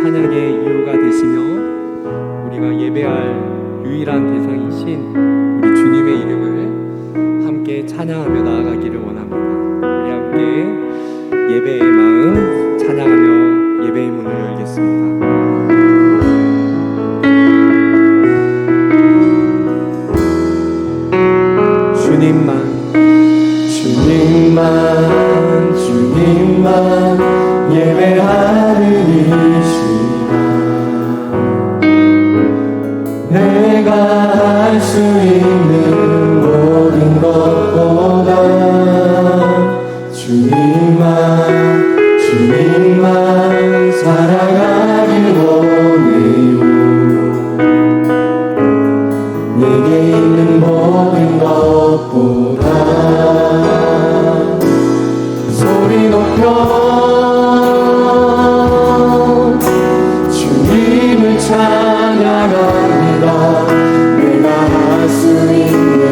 찬양의 이유가 되시며 우리가 예배할 유일한 대상이신 우리 주님의 이름을 함께 찬양하며 나아가기를 원합니다. 우리 함께 예배의 마음 찬양하며 예배의 문을 열겠습니다. 주님만 예배하는 이 시간 내가 할 수 있는 모든 것보다 주님만 살아가길 원해요. 내게 있는 모든 것보다 소리 높여 주님을 찬양합니다. 내가 할 수 있는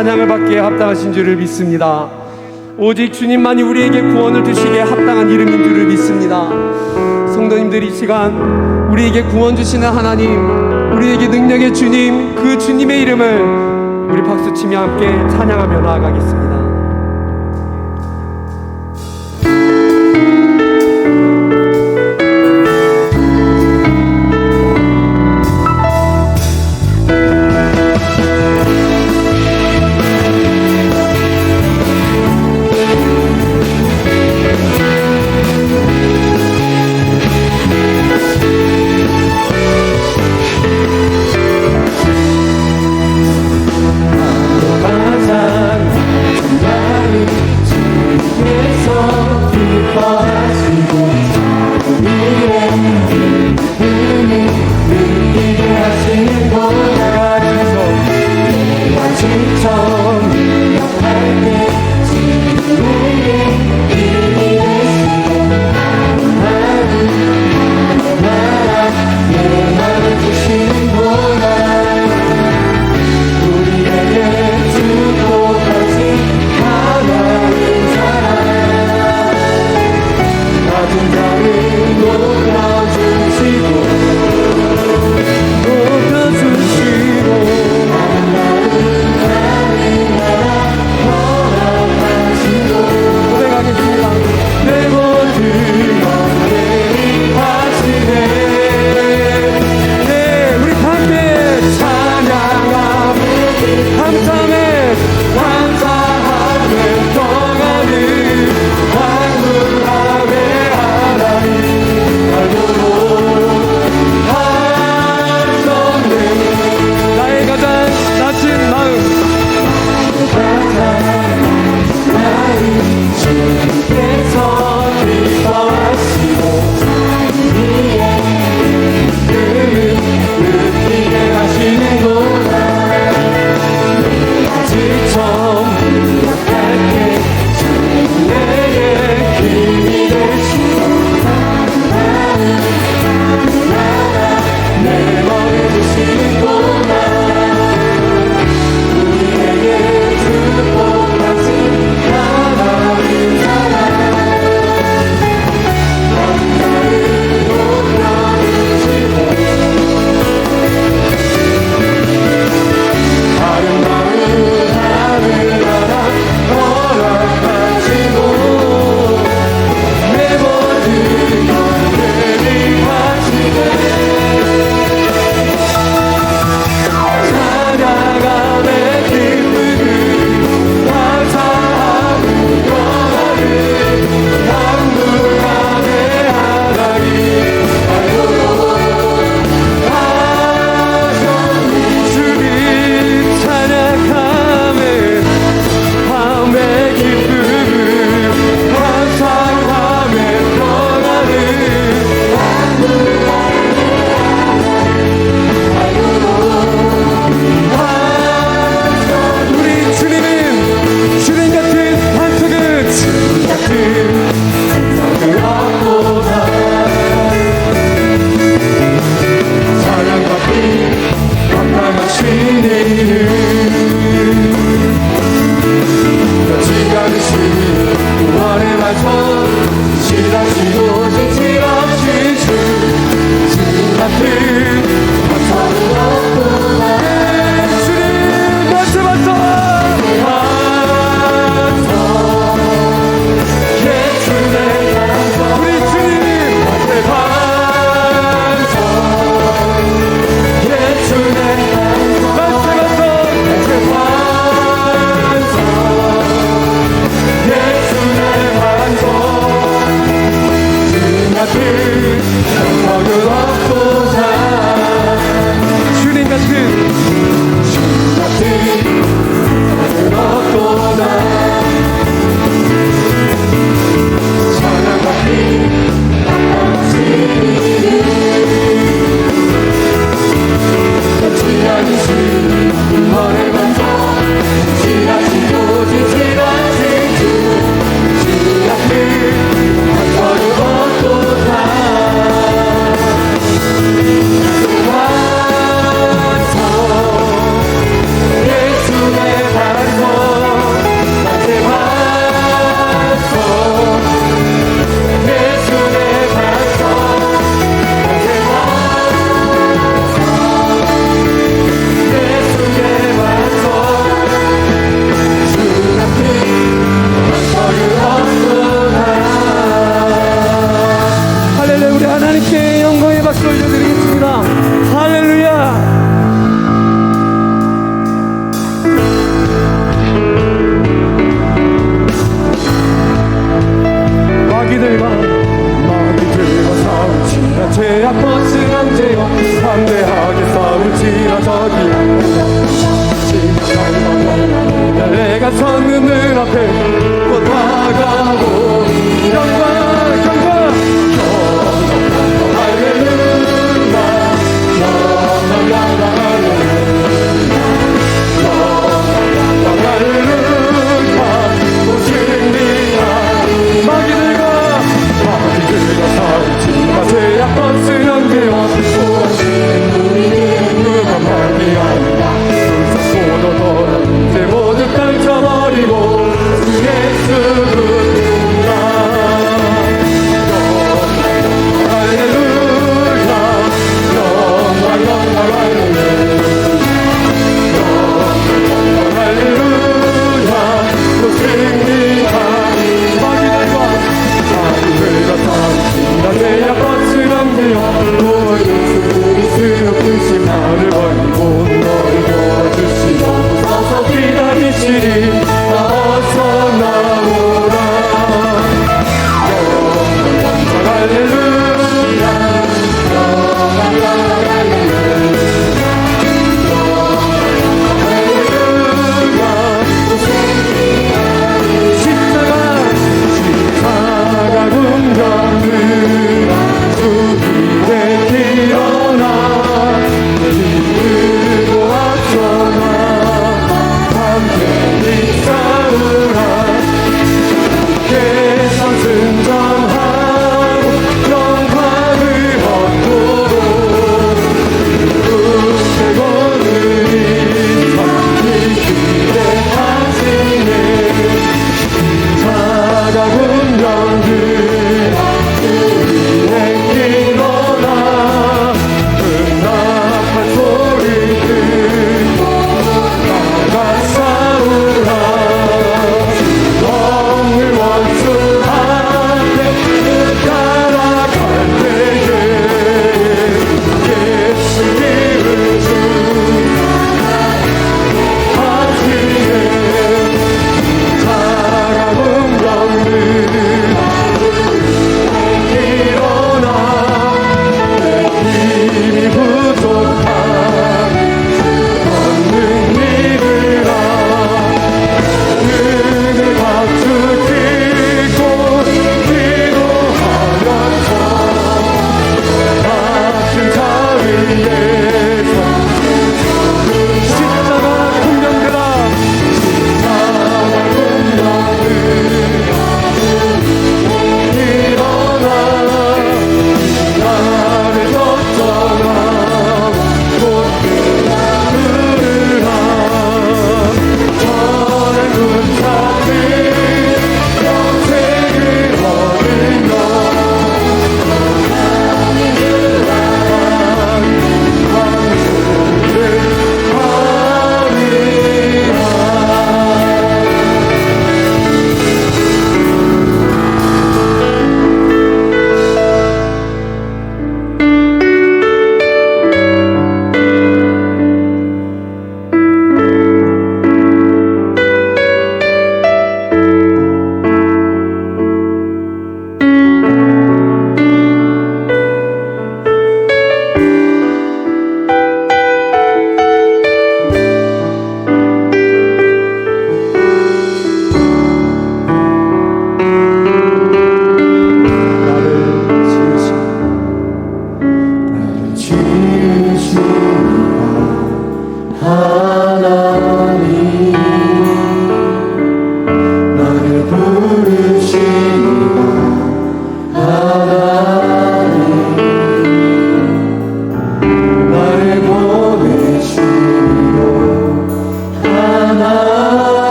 찬양을 받기에 합당하신 줄을 믿습니다. 오직 주님만이 우리에게 구원을 주시기에 합당한 이름인 줄을 믿습니다. 성도님들, 이 시간 우리에게 구원 주시는 하나님, 우리에게 능력의 주님, 그 주님의 이름을 우리 박수치며 함께 찬양하며 나아가겠습니다. 가장 박수 올려드리겠습니다. 할렐루야. 마귀들과 싸울지라 죄악 벗은 형제여 담대하게 싸울지라 저기 내가 섰는 늘 앞에 곧 다가오 영광 영광 할렐루야 영광 영광 할렐루야 오직니라 마귀들과 싸울지라 죄악 벗은 형제여 그만 마귀야 손으로 돌아 내 모두 떨쳐버리고 주 예수 그분이라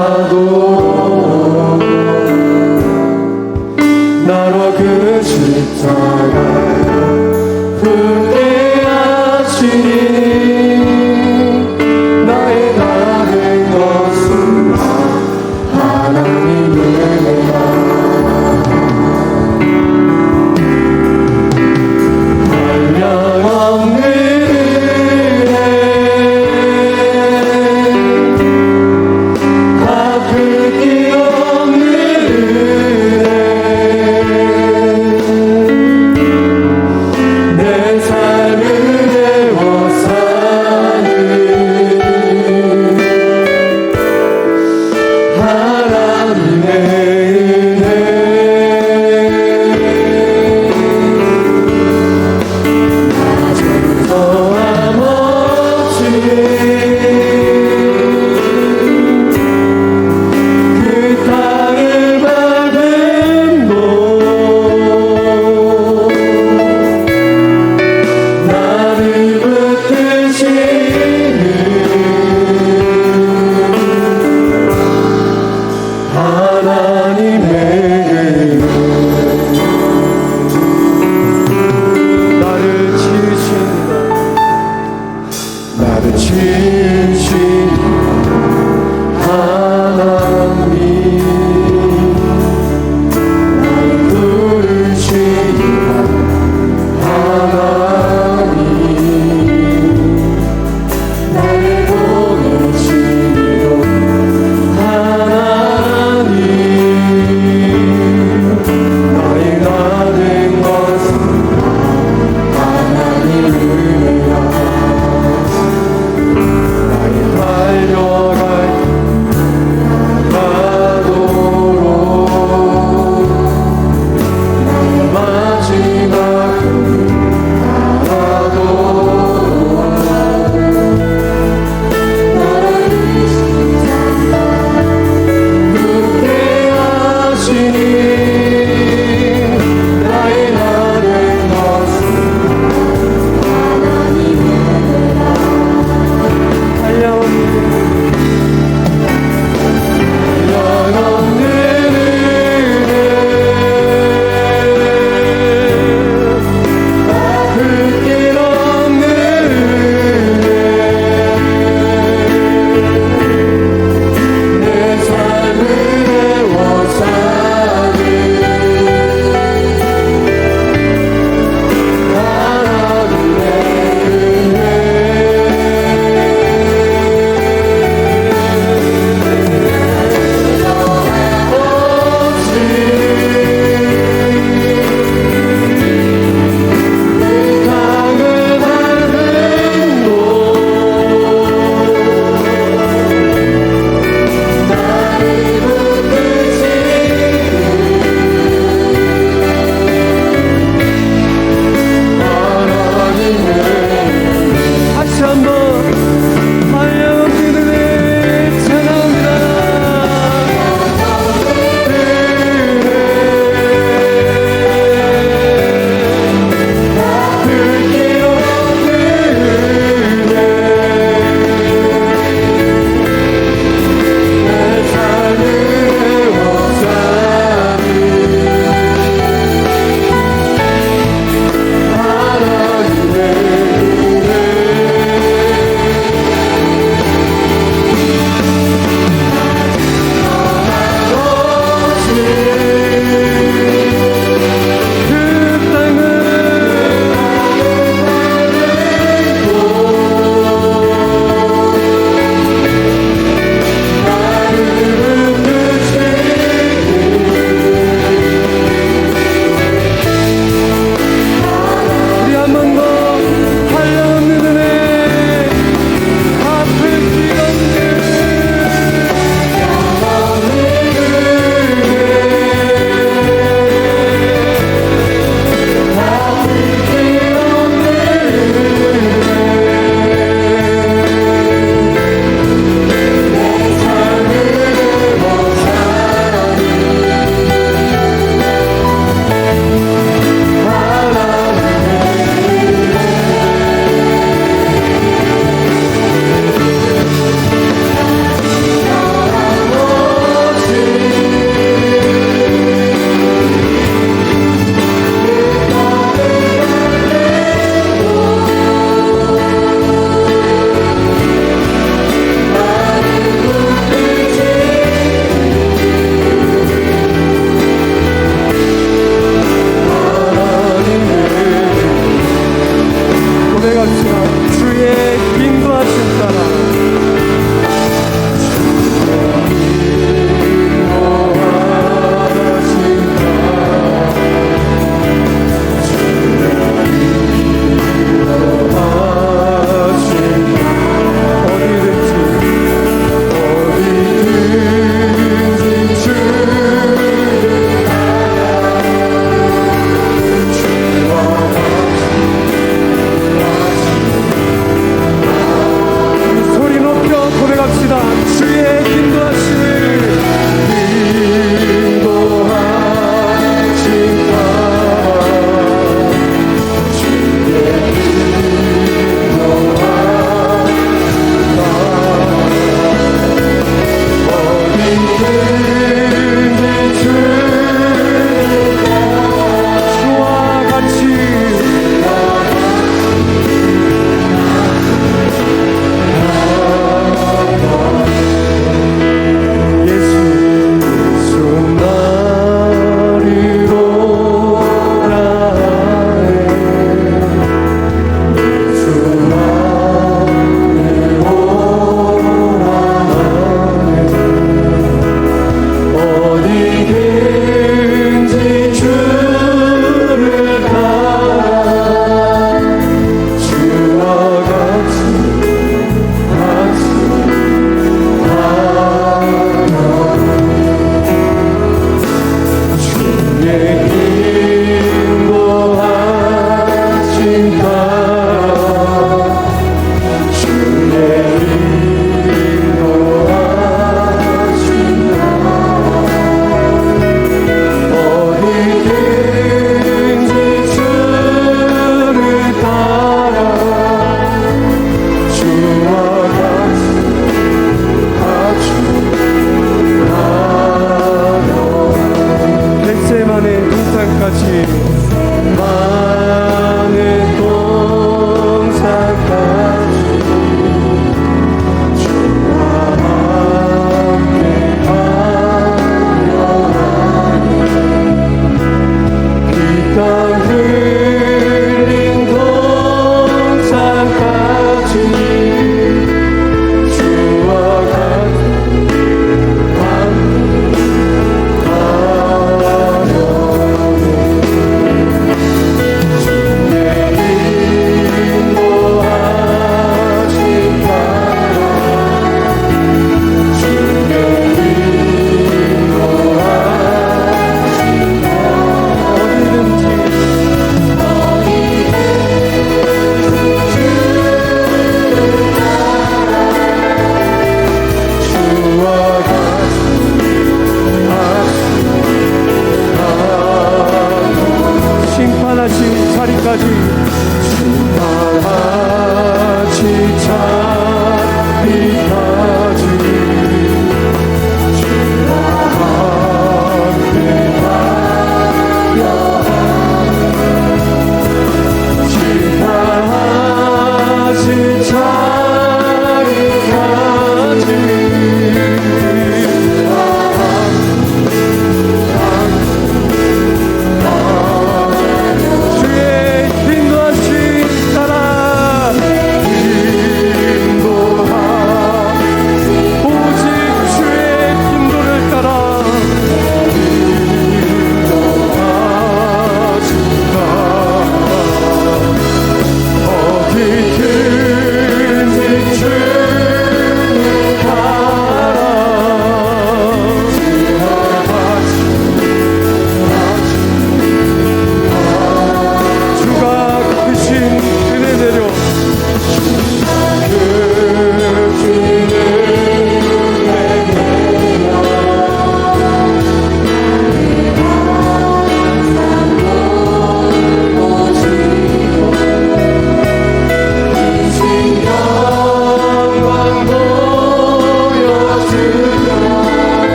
가도록 나로 그 십자가 붙게 하시니 나의 다른 것은 다 하나님의 은혜라. 한량없는 은혜 다 그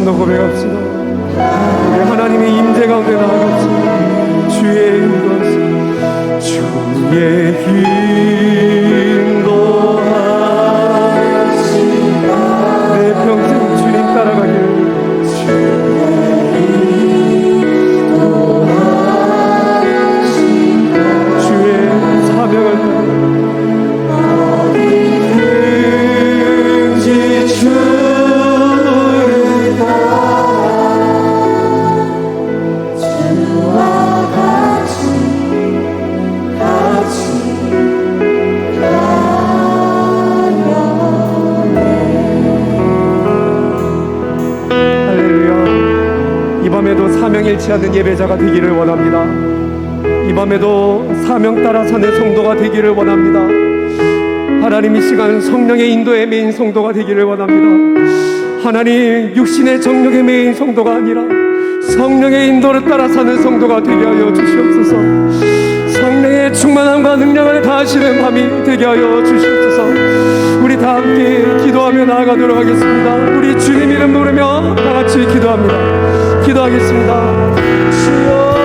한번 더 고백합시다. 우리 하나님의 임재 가운데 나아갑시다. 주의 인도하심, 주의 인도하심, 내 평생 주님 따라가길. 주의 사명을 어디든지 주를 주와 같이 할렐루야. 이 밤에도 사명 잃지 않는 예배자가 되기를 원합니다. 이 밤에도 사명 따라 사는 성도가 되기를 원합니다. 하나님 이 시간 성령의 인도에 매인 성도가 되기를 원합니다. 하나님 육신의 정욕에 매인 성도가 아니라 성령의 인도를 따라 사는 성도가 되게 하여 주시옵소서. 성령의 충만함과 능력을 다하시는 밤이 되게 하여 주시옵소서. 우리 다 함께 기도하며 나아가도록 하겠습니다. 우리 주님 이름 부르며 다 같이 기도합니다. 기도하겠습니다. 주여,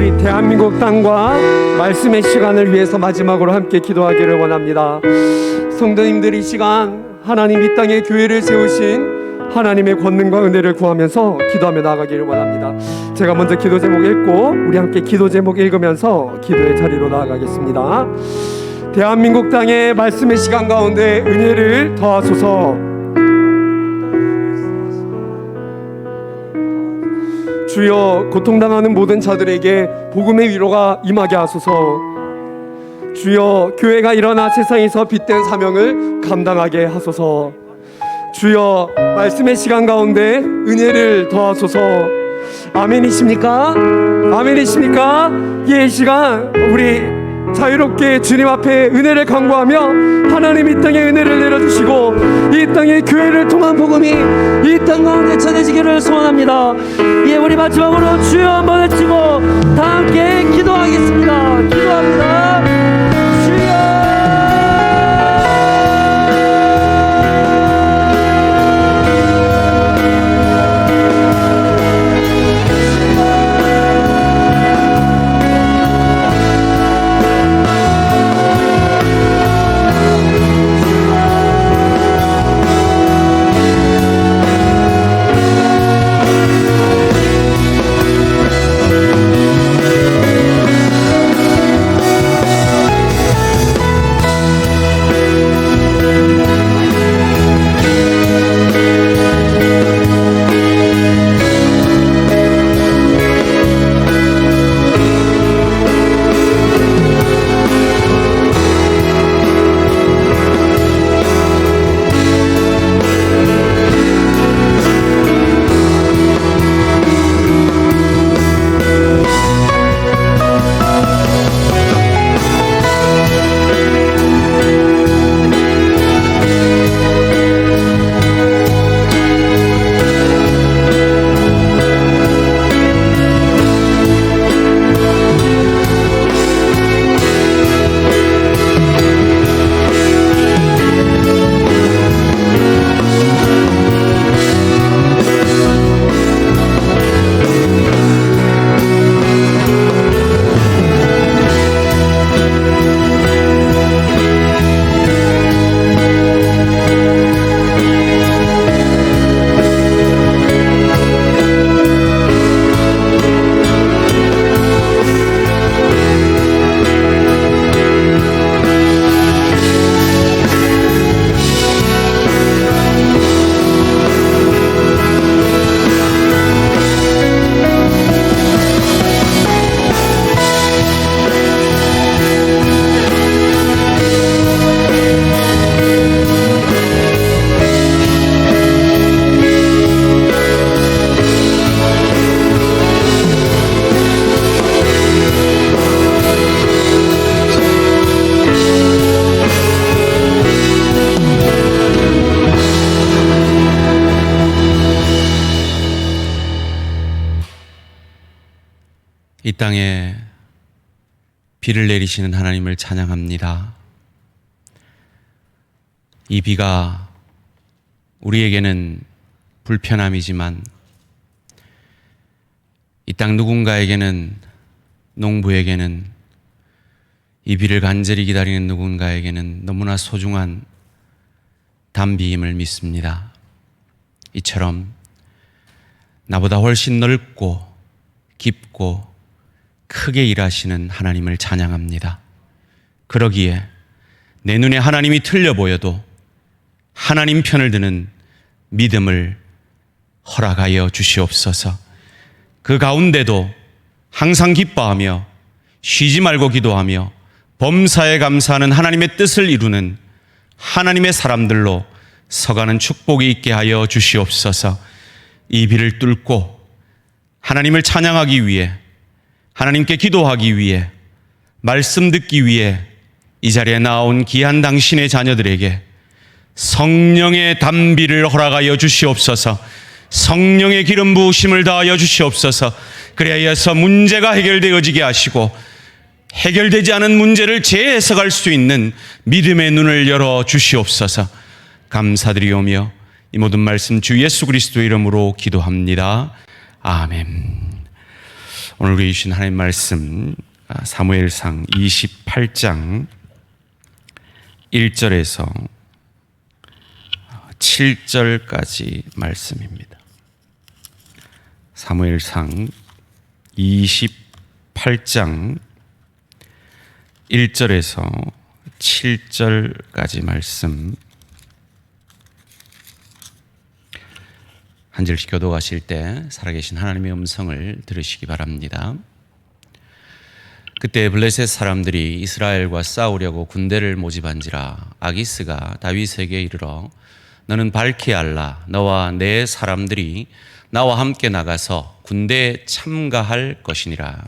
우리 대한민국 땅과 말씀의 시간을 위해서 마지막으로 함께 기도하기를 원합니다. 성도님들, 이 시간 하나님 이 땅에 교회를 세우신 하나님의 권능과 은혜를 구하면서 기도하며 나아가기를 원합니다. 제가 먼저 기도 제목 읽고 우리 함께 기도 제목 읽으면서 기도의 자리로 나아가겠습니다. 대한민국 땅의 말씀의 시간 가운데 은혜를 더하소서. 주여, 고통당하는 모든 자들에게 복음의 위로가 임하게 하소서. 주여, 교회가 일어나 세상에서 빛된 사명을 감당하게 하소서. 주여, 말씀의 시간 가운데 은혜를 더하소서. 아멘이십니까? 아멘이십니까? 이 시간 우리 자유롭게 주님 앞에 은혜를 간구하며 하나님 이 땅에 은혜를 내려주시고 이 땅에 교회를 통한 복음이 이 땅 가운데 전해지기를 소원합니다. 예, 우리 마지막으로 주여 한번 외치고 다 함께 기도하겠습니다. 기도합니다. 주여. 이 땅에 비를 내리시는 하나님을 찬양합니다. 이 비가 우리에게는 불편함이지만 이 땅 누군가에게는, 농부에게는, 이 비를 간절히 기다리는 누군가에게는 너무나 소중한 단비임을 믿습니다. 이처럼 나보다 훨씬 넓고 깊고 크게 일하시는 하나님을 찬양합니다. 그러기에 내 눈에 하나님이 틀려 보여도 하나님 편을 드는 믿음을 허락하여 주시옵소서. 그 가운데도 항상 기뻐하며 쉬지 말고 기도하며 범사에 감사하는 하나님의 뜻을 이루는 하나님의 사람들로 서가는 축복이 있게 하여 주시옵소서. 이 비를 뚫고 하나님을 찬양하기 위해, 하나님께 기도하기 위해, 말씀 듣기 위해 이 자리에 나온 귀한 당신의 자녀들에게 성령의 단비를 허락하여 주시옵소서. 성령의 기름 부으심을 다하여 주시옵소서. 그래야서 문제가 해결되어지게 하시고 해결되지 않은 문제를 재해석할 수 있는 믿음의 눈을 열어 주시옵소서. 감사드리오며 이 모든 말씀 주 예수 그리스도의 이름으로 기도합니다. 아멘. 오늘 우리 주신 하나님 말씀 사무엘상 28장 1절에서 7절까지 말씀입니다. 사무엘상 28장 1절에서 7절까지 말씀 한 절씩 교도하실 때 살아계신 하나님의 음성을 들으시기 바랍니다. 그때 블레셋 사람들이 이스라엘과 싸우려고 군대를 모집한지라 아기스가 다윗에게 이르러 너는 밝히 알라 너와 내 사람들이 나와 함께 나가서 군대에 참가할 것이니라.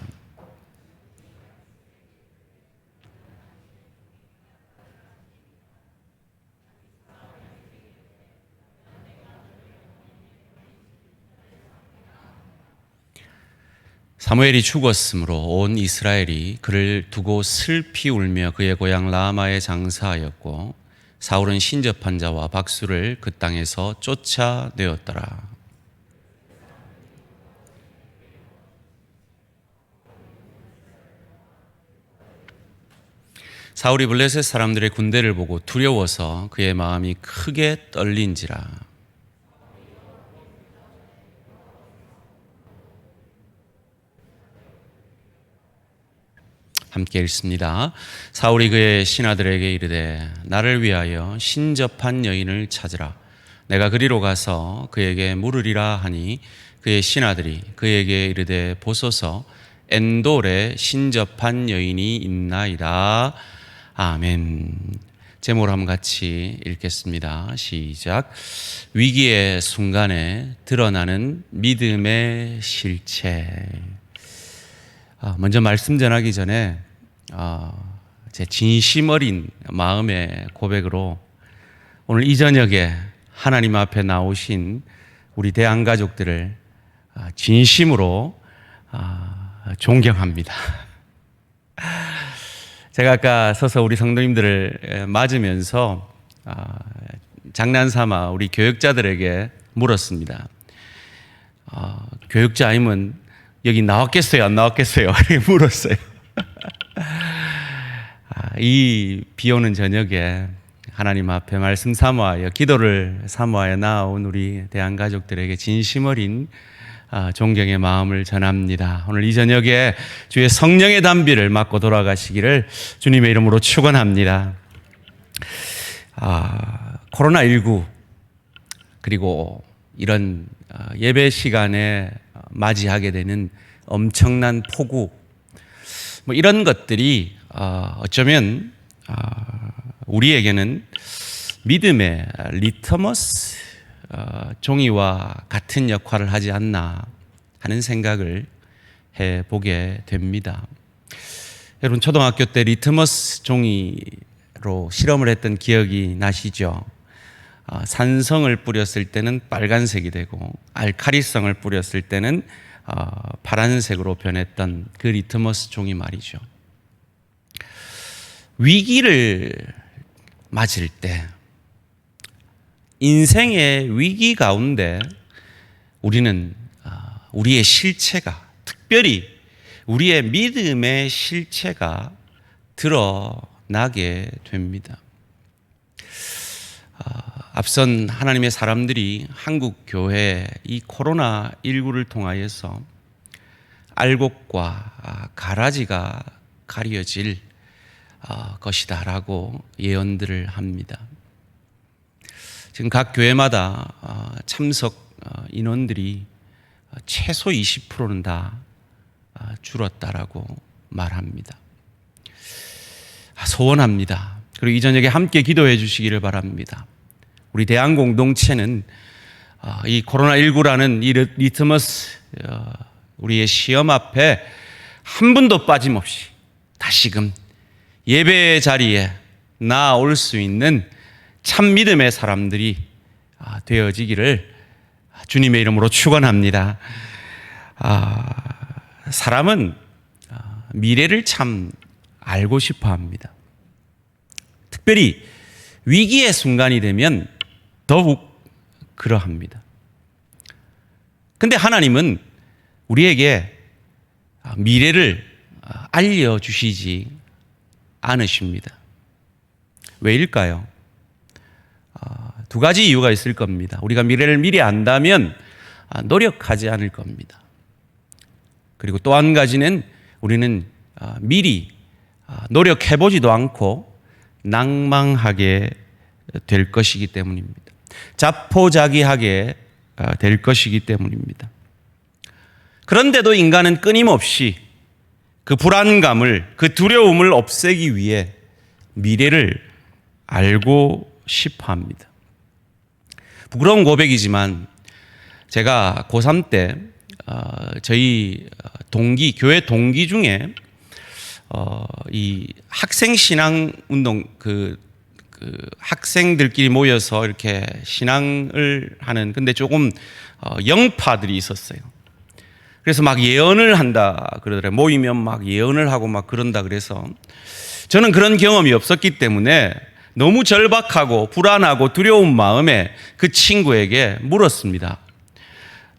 사무엘이 죽었으므로 온 이스라엘이 그를 두고 슬피 울며 그의 고향 라마에 장사하였고 사울은 신접한 자와 박수를 그 땅에서 쫓아내었더라. 사울이 블레셋 사람들의 군대를 보고 두려워서 그의 마음이 크게 떨린지라. 함께 읽습니다. 사울이 그의 신하들에게 이르되 나를 위하여 신접한 여인을 찾으라. 내가 그리로 가서 그에게 물으리라 하니 그의 신하들이 그에게 이르되 보소서 엔돌에 신접한 여인이 있나이다. 아멘. 제목을 한번 같이 읽겠습니다. 시작. 위기의 순간에 드러나는 믿음의 실체. 먼저 말씀 전하기 전에 제 진심 어린 마음의 고백으로 오늘 이 저녁에 하나님 앞에 나오신 우리 대한가족들을 진심으로 존경합니다. 제가 아까 서서 우리 성도님들을 맞으면서 장난삼아 우리 교육자들에게 물었습니다. 교육자 아니면 여기 나왔겠어요? 안 나왔겠어요? 이렇게 물었어요. 이 비 오는 저녁에 하나님 앞에 말씀 사모하여 기도를 사모하여 나온 우리 대한가족들에게 진심 어린 존경의 마음을 전합니다. 오늘 이 저녁에 주의 성령의 단비를 맞고 돌아가시기를 주님의 이름으로 축원합니다. 코로나19 그리고 이런 예배 시간에 맞이하게 되는 엄청난 폭우 이런 것들이 어쩌면 우리에게는 믿음의 리터머스 종이와 같은 역할을 하지 않나 하는 생각을 해보게 됩니다. 여러분 초등학교 때 리터머스 종이로 실험을 했던 기억이 나시죠? 산성을 뿌렸을 때는 빨간색이 되고 알카리성을 뿌렸을 때는 파란색으로 변했던 그 리트머스 종이 말이죠. 위기를 맞을 때 인생의 위기 가운데 우리는 우리의 실체가 특별히 우리의 믿음의 실체가 드러나게 됩니다. 앞선 하나님의 사람들이 한국 교회 이 코로나19를 통하여서 알곡과 가라지가 가려질 것이다라고 예언들을 합니다. 지금 각 교회마다 참석 인원들이 최소 20%는 다 줄었다라고 말합니다. 소원합니다. 그리고 이 저녁에 함께 기도해 주시기를 바랍니다. 우리 대한 공동체는 이 코로나19라는 이 리트머스 우리의 시험 앞에 한 분도 빠짐없이 다시금 예배의 자리에 나올 수 있는 참 믿음의 사람들이 되어지기를 주님의 이름으로 축원합니다. 사람은 미래를 참 알고 싶어 합니다. 특별히 위기의 순간이 되면 더욱 그러합니다. 근데 하나님은 우리에게 미래를 알려주시지 않으십니다. 왜일까요? 두 가지 이유가 있을 겁니다. 우리가 미래를 미리 안다면 노력하지 않을 겁니다. 그리고 또 한 가지는 우리는 미리 노력해보지도 않고 낭망하게 될 것이기 때문입니다. 자포자기하게 될 것이기 때문입니다. 그런데도 인간은 끊임없이 그 불안감을, 그 두려움을 없애기 위해 미래를 알고 싶어 합니다. 부끄러운 고백이지만 제가 고3 때 저희 교회 동기 중에 이 학생 신앙 운동 그 학생들끼리 모여서 이렇게 신앙을 하는 근데 조금 영파들이 있었어요. 그래서 막 예언을 한다 그러더래요. 모이면 막 예언을 하고 막 그런다 그래서 저는 그런 경험이 없었기 때문에 너무 절박하고 불안하고 두려운 마음에 그 친구에게 물었습니다.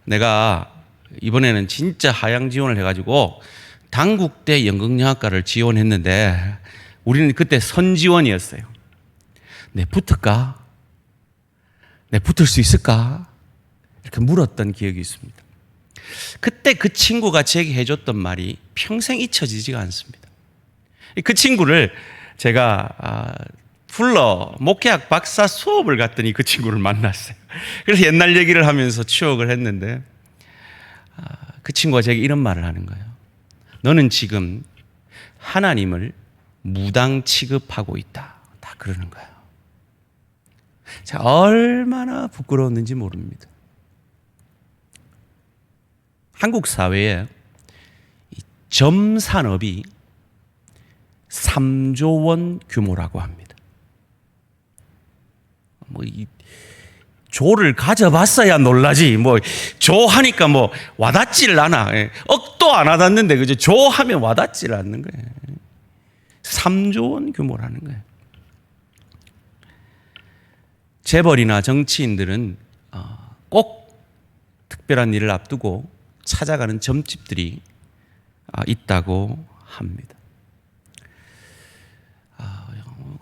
내가 이번에는 진짜 하향 지원을 해가지고 단국대 연극영화과를 지원했는데 우리는 그때 선지원이었어요. 내 붙을까? 내 붙을 수 있을까? 이렇게 물었던 기억이 있습니다. 그때 그 친구가 제게 해줬던 말이 평생 잊혀지지가 않습니다. 그 친구를 제가 불러 목회학 박사 수업을 갔더니 그 친구를 만났어요. 그래서 옛날 얘기를 하면서 추억을 했는데 그 친구가 제게 이런 말을 하는 거예요. 너는 지금 하나님을 무당 취급하고 있다. 다 그러는 거예요. 자, 얼마나 부끄러웠는지 모릅니다. 한국 사회에 점 산업이 3조 원 규모라고 합니다. 이 조를 가져봤어야 놀라지. 조하니까 와닿지를 않아. 억도 안 와닿는데 그죠? 조하면 와닿지를 않는 거예요. 3조 원 규모라는 거예요. 재벌이나 정치인들은 꼭 특별한 일을 앞두고 찾아가는 점집들이 있다고 합니다.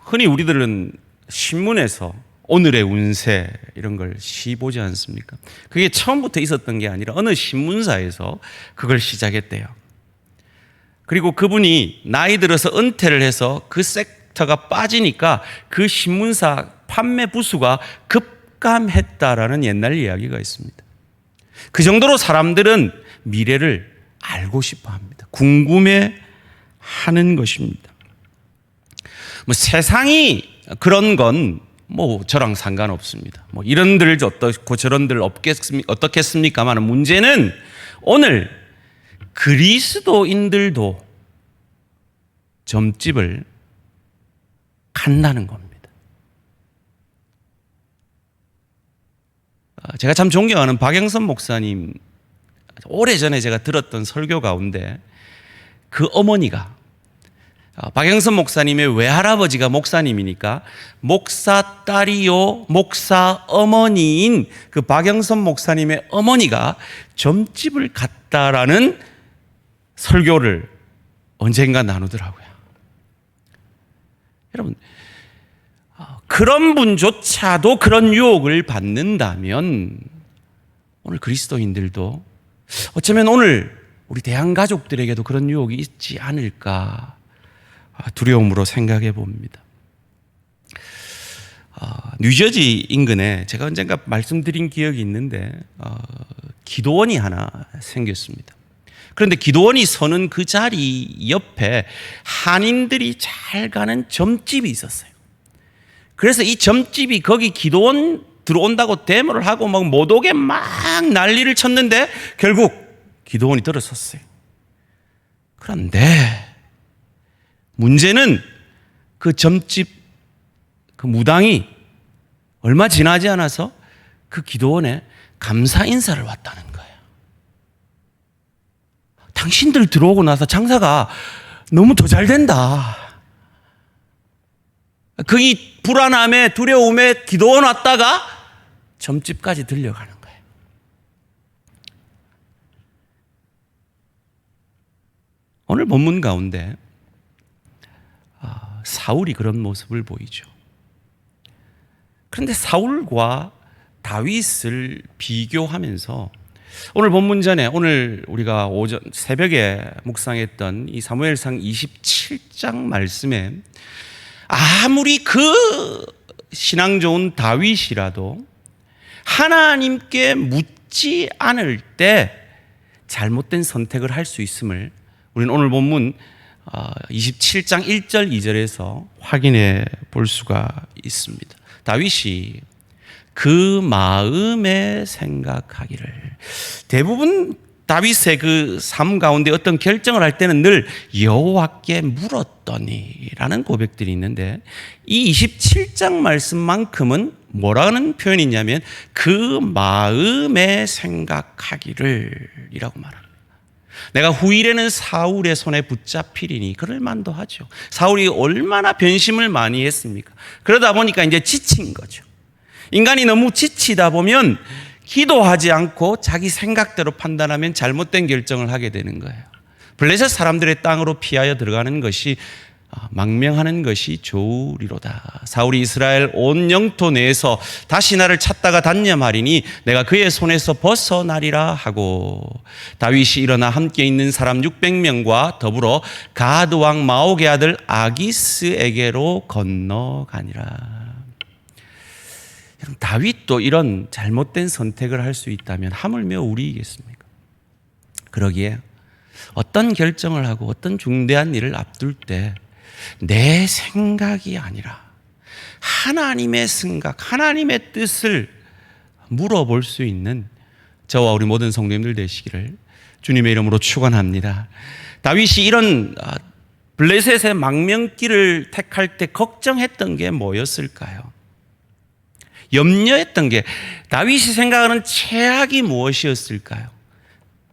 흔히 우리들은 신문에서 오늘의 운세 이런 걸 시보지 않습니까? 그게 처음부터 있었던 게 아니라 어느 신문사에서 그걸 시작했대요. 그리고 그분이 나이 들어서 은퇴를 해서 그 섹터가 빠지니까 그 신문사 판매 부수가 급감했다라는 옛날 이야기가 있습니다. 그 정도로 사람들은 미래를 알고 싶어 합니다. 궁금해 하는 것입니다. 세상이 그런 건 저랑 상관없습니다. 이런들 어떻고 저런들 어떻겠습니까만 문제는 오늘 그리스도인들도 점집을 간다는 겁니다. 제가 참 존경하는 박영선 목사님, 오래전에 제가 들었던 설교 가운데 그 어머니가 박영선 목사님의 외할아버지가 목사님이니까 목사 딸이요 목사 어머니인 그 박영선 목사님의 어머니가 점집을 갔다라는 설교를 언젠가 나누더라고요. 여러분, 그런 분조차도 그런 유혹을 받는다면 오늘 그리스도인들도 어쩌면 오늘 우리 대한가족들에게도 그런 유혹이 있지 않을까 두려움으로 생각해 봅니다. 뉴저지 인근에 제가 언젠가 말씀드린 기억이 있는데 기도원이 하나 생겼습니다. 그런데 기도원이 서는 그 자리 옆에 한인들이 잘 가는 점집이 있었어요. 그래서 이 점집이 거기 기도원 들어온다고 데모를 하고 못 오게 막 난리를 쳤는데 결국 기도원이 들어섰어요. 그런데 문제는 그 점집 그 무당이 얼마 지나지 않아서 그 기도원에 감사 인사를 왔다는 거예요. 당신들 들어오고 나서 장사가 너무 더 잘 된다. 그 이 불안함에 두려움에 기도원 왔다가 점집까지 들려가는 거예요. 오늘 본문 가운데 사울이 그런 모습을 보이죠. 그런데 사울과 다윗을 비교하면서 오늘 본문 전에 오늘 우리가 오전 새벽에 묵상했던 이 사무엘상 27장 말씀에 아무리 그 신앙 좋은 다윗이라도 하나님께 묻지 않을 때 잘못된 선택을 할 수 있음을 우리는 오늘 본문 27장 1절 2절에서 확인해 볼 수가 있습니다. 다윗이 그 마음에 생각하기를, 대부분 다윗의 그 삶 가운데 어떤 결정을 할 때는 늘 여호와께 물었더니라는 고백들이 있는데 이 27장 말씀만큼은 뭐라는 표현이 있냐면 그 마음에 생각하기를 이라고 말합니다. 내가 후일에는 사울의 손에 붙잡히리니 그럴 만도 하죠. 사울이 얼마나 변심을 많이 했습니까? 그러다 보니까 이제 지친 거죠. 인간이 너무 지치다 보면 기도하지 않고 자기 생각대로 판단하면 잘못된 결정을 하게 되는 거예요. 블레셋 사람들의 땅으로 피하여 들어가는 것이 망명하는 것이 좋으리로다. 사울이 이스라엘 온 영토 내에서 다시 나를 찾다가 단념하리니 내가 그의 손에서 벗어나리라 하고 다윗이 일어나 함께 있는 사람 600명과 더불어 가드 왕 마옥의 아들 아기스에게로 건너가니라. 다윗도 이런 잘못된 선택을 할 수 있다면 하물며 우리이겠습니까? 그러기에 어떤 결정을 하고 어떤 중대한 일을 앞둘 때 내 생각이 아니라 하나님의 생각, 하나님의 뜻을 물어볼 수 있는 저와 우리 모든 성도님들 되시기를 주님의 이름으로 축원합니다. 다윗이 이런 블레셋의 망명길을 택할 때 걱정했던 게 뭐였을까요? 염려했던 게, 다윗이 생각하는 최악이 무엇이었을까요?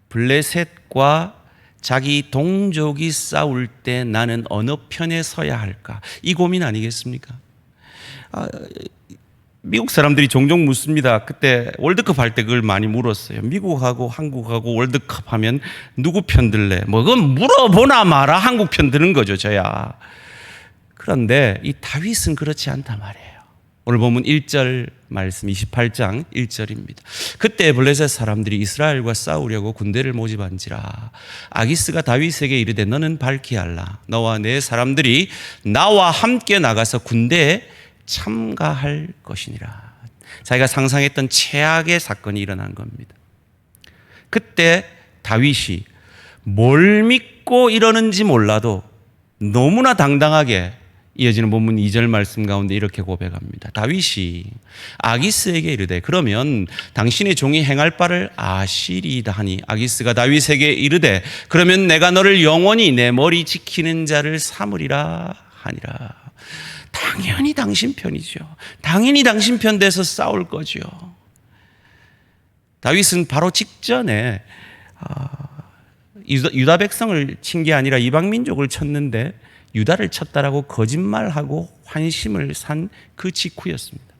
블레셋과 자기 동족이 싸울 때 나는 어느 편에 서야 할까? 이 고민 아니겠습니까? 미국 사람들이 종종 묻습니다. 그때 월드컵 할 때 그걸 많이 물었어요. 미국하고 한국하고 월드컵 하면 누구 편 들래? 뭐 그건 물어보나 마라 한국 편 드는 거죠, 저야. 그런데 이 다윗은 그렇지 않단 말이에요. 오늘 보면 1절 말씀 28장 1절입니다. 그때 블레셋 사람들이 이스라엘과 싸우려고 군대를 모집한지라 아기스가 다윗에게 이르되 너는 밝히 알라. 너와 내 사람들이 나와 함께 나가서 군대에 참가할 것이니라. 자기가 상상했던 최악의 사건이 일어난 겁니다. 그때 다윗이 뭘 믿고 이러는지 몰라도 너무나 당당하게 이어지는 본문 2절 말씀 가운데 이렇게 고백합니다. 다윗이 아기스에게 이르되 그러면 당신의 종이 행할 바를 아시리이다 하니 아기스가 다윗에게 이르되 그러면 내가 너를 영원히 내 머리 지키는 자를 삼으리라 하니라. 당연히 당신 편이죠. 당연히 당신 편 돼서 싸울 거죠. 다윗은 바로 직전에 유다 백성을 친 게 아니라 이방 민족을 쳤는데 유다를 쳤다라고 거짓말하고 환심을 산 그 직후였습니다.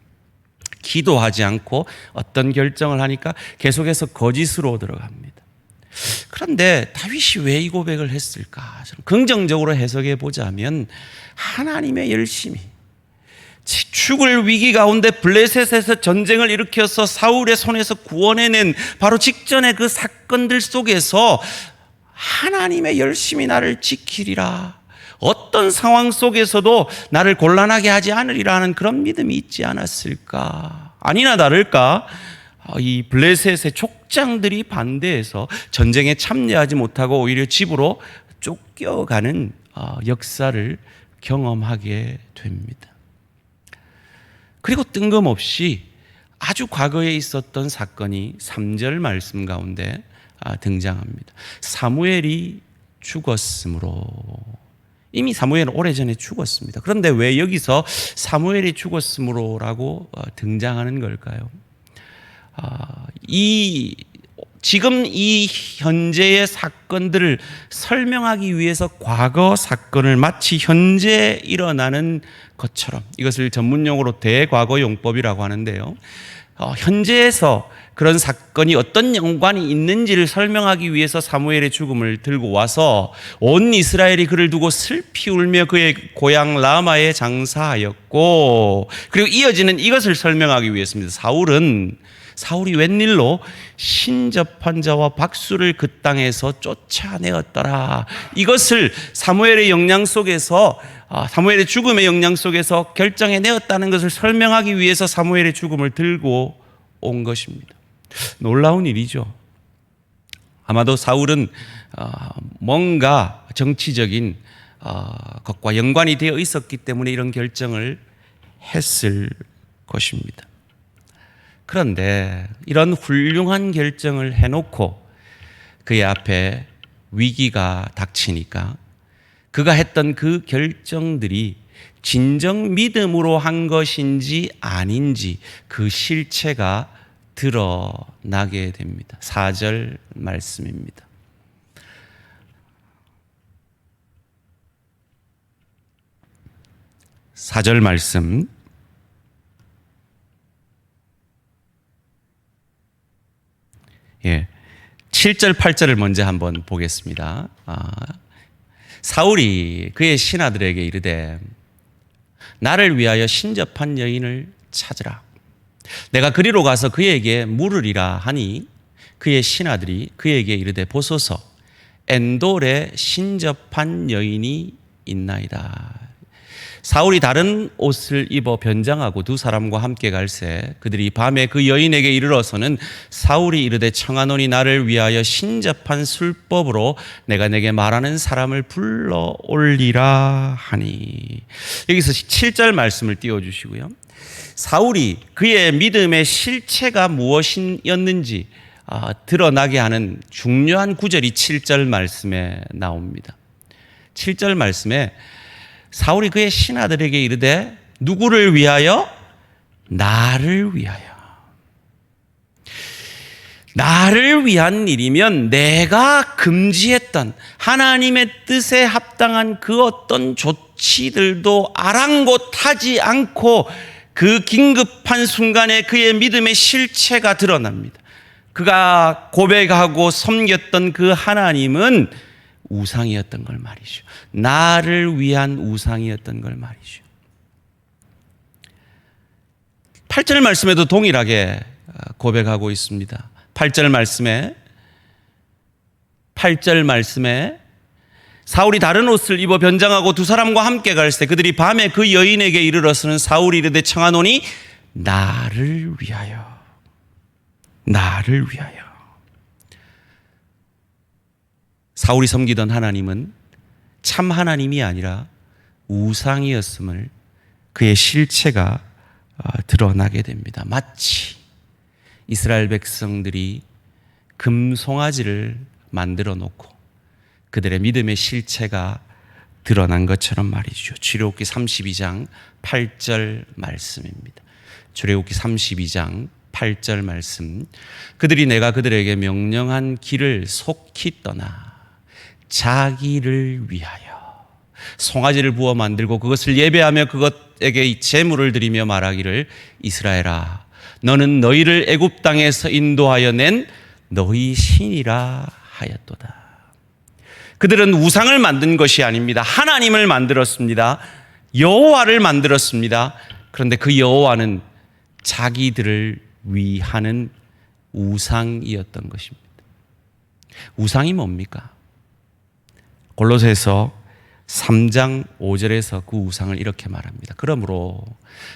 기도하지 않고 어떤 결정을 하니까 계속해서 거짓으로 들어갑니다. 그런데 다윗이 왜 이 고백을 했을까? 긍정적으로 해석해 보자면 하나님의 열심이, 죽을 위기 가운데 블레셋에서 전쟁을 일으켜서 사울의 손에서 구원해낸 바로 직전의 그 사건들 속에서 하나님의 열심이 나를 지키리라, 어떤 상황 속에서도 나를 곤란하게 하지 않으리라 하는 그런 믿음이 있지 않았을까? 아니나 다를까 이 블레셋의 족장들이 반대해서 전쟁에 참여하지 못하고 오히려 집으로 쫓겨가는 역사를 경험하게 됩니다. 그리고 뜬금없이 아주 과거에 있었던 사건이 3절 말씀 가운데 등장합니다. 사무엘이 죽었으므로. 이미 사무엘은 오래전에 죽었습니다. 그런데 왜 여기서 사무엘이 죽었으므로라고 등장하는 걸까요? 지금 이 현재의 사건들을 설명하기 위해서 과거 사건을 마치 현재 일어나는 것처럼, 이것을 전문용어로 대과거용법이라고 하는데요, 현재에서 그런 사건이 어떤 연관이 있는지를 설명하기 위해서 사무엘의 죽음을 들고 와서 온 이스라엘이 그를 두고 슬피 울며 그의 고향 라마에 장사하였고, 그리고 이어지는 이것을 설명하기 위해서입니다. 사울이 웬일로 신접한 자와 박수를 그 땅에서 쫓아내었더라. 이것을 사무엘의 영향 속에서, 사무엘의 죽음의 영향 속에서 결정해내었다는 것을 설명하기 위해서 사무엘의 죽음을 들고 온 것입니다. 놀라운 일이죠. 아마도 사울은 뭔가 정치적인 것과 연관이 되어 있었기 때문에 이런 결정을 했을 것입니다. 그런데 이런 훌륭한 결정을 해놓고 그의 앞에 위기가 닥치니까 그가 했던 그 결정들이 진정 믿음으로 한 것인지 아닌지 그 실체가 드러나게 됩니다. 4절 말씀입니다. (4절) 말씀. 예, 7절, 8절을 먼저 한번 보겠습니다. 사울이 그의 신하들에게 이르되 나를 위하여 신접한 여인을 찾으라. 내가 그리로 가서 그에게 물으리라 하니 그의 신하들이 그에게 이르되 보소서 엔돌에 신접한 여인이 있나이다. 사울이 다른 옷을 입어 변장하고 두 사람과 함께 갈새 그들이 밤에 그 여인에게 이르러서는 사울이 이르되 청하노니 나를 위하여 신접한 술법으로 내가 내게 말하는 사람을 불러 올리라 하니. 여기서 7절 말씀을 띄워주시고요. 사울이 그의 믿음의 실체가 무엇이었는지 드러나게 하는 중요한 구절이 7절 말씀에 나옵니다. 7절 말씀에 사울이 그의 신하들에게 이르되 누구를 위하여? 나를 위하여. 나를 위한 일이면 내가 금지했던 하나님의 뜻에 합당한 그 어떤 조치들도 아랑곳하지 않고 그 긴급한 순간에 그의 믿음의 실체가 드러납니다. 그가 고백하고 섬겼던 그 하나님은 우상이었던 걸 말이죠. 나를 위한 우상이었던 걸 말이죠. 8절 말씀에도 동일하게 고백하고 있습니다. 8절 말씀에 사울이 다른 옷을 입어 변장하고 두 사람과 함께 갈새 그들이 밤에 그 여인에게 이르러서는 사울이 이르되 청하노니 나를 위하여. 나를 위하여. 사울이 섬기던 하나님은 참 하나님이 아니라 우상이었음을 그의 실체가 드러나게 됩니다. 마치 이스라엘 백성들이 금송아지를 만들어 놓고 그들의 믿음의 실체가 드러난 것처럼 말이죠. 출애굽기 32장 8절 말씀입니다. 출애굽기 32장 8절 말씀. 그들이 내가 그들에게 명령한 길을 속히 떠나 자기를 위하여 송아지를 부어 만들고 그것을 예배하며 그것에게 제물을 드리며 말하기를 이스라엘아 너는 너희를 애굽 땅에서 인도하여 낸 너희 신이라 하였도다. 그들은 우상을 만든 것이 아닙니다. 하나님을 만들었습니다. 여호와를 만들었습니다. 그런데 그 여호와는 자기들을 위하는 우상이었던 것입니다. 우상이 뭡니까? 골로새서 3장 5절에서 그 우상을 이렇게 말합니다. 그러므로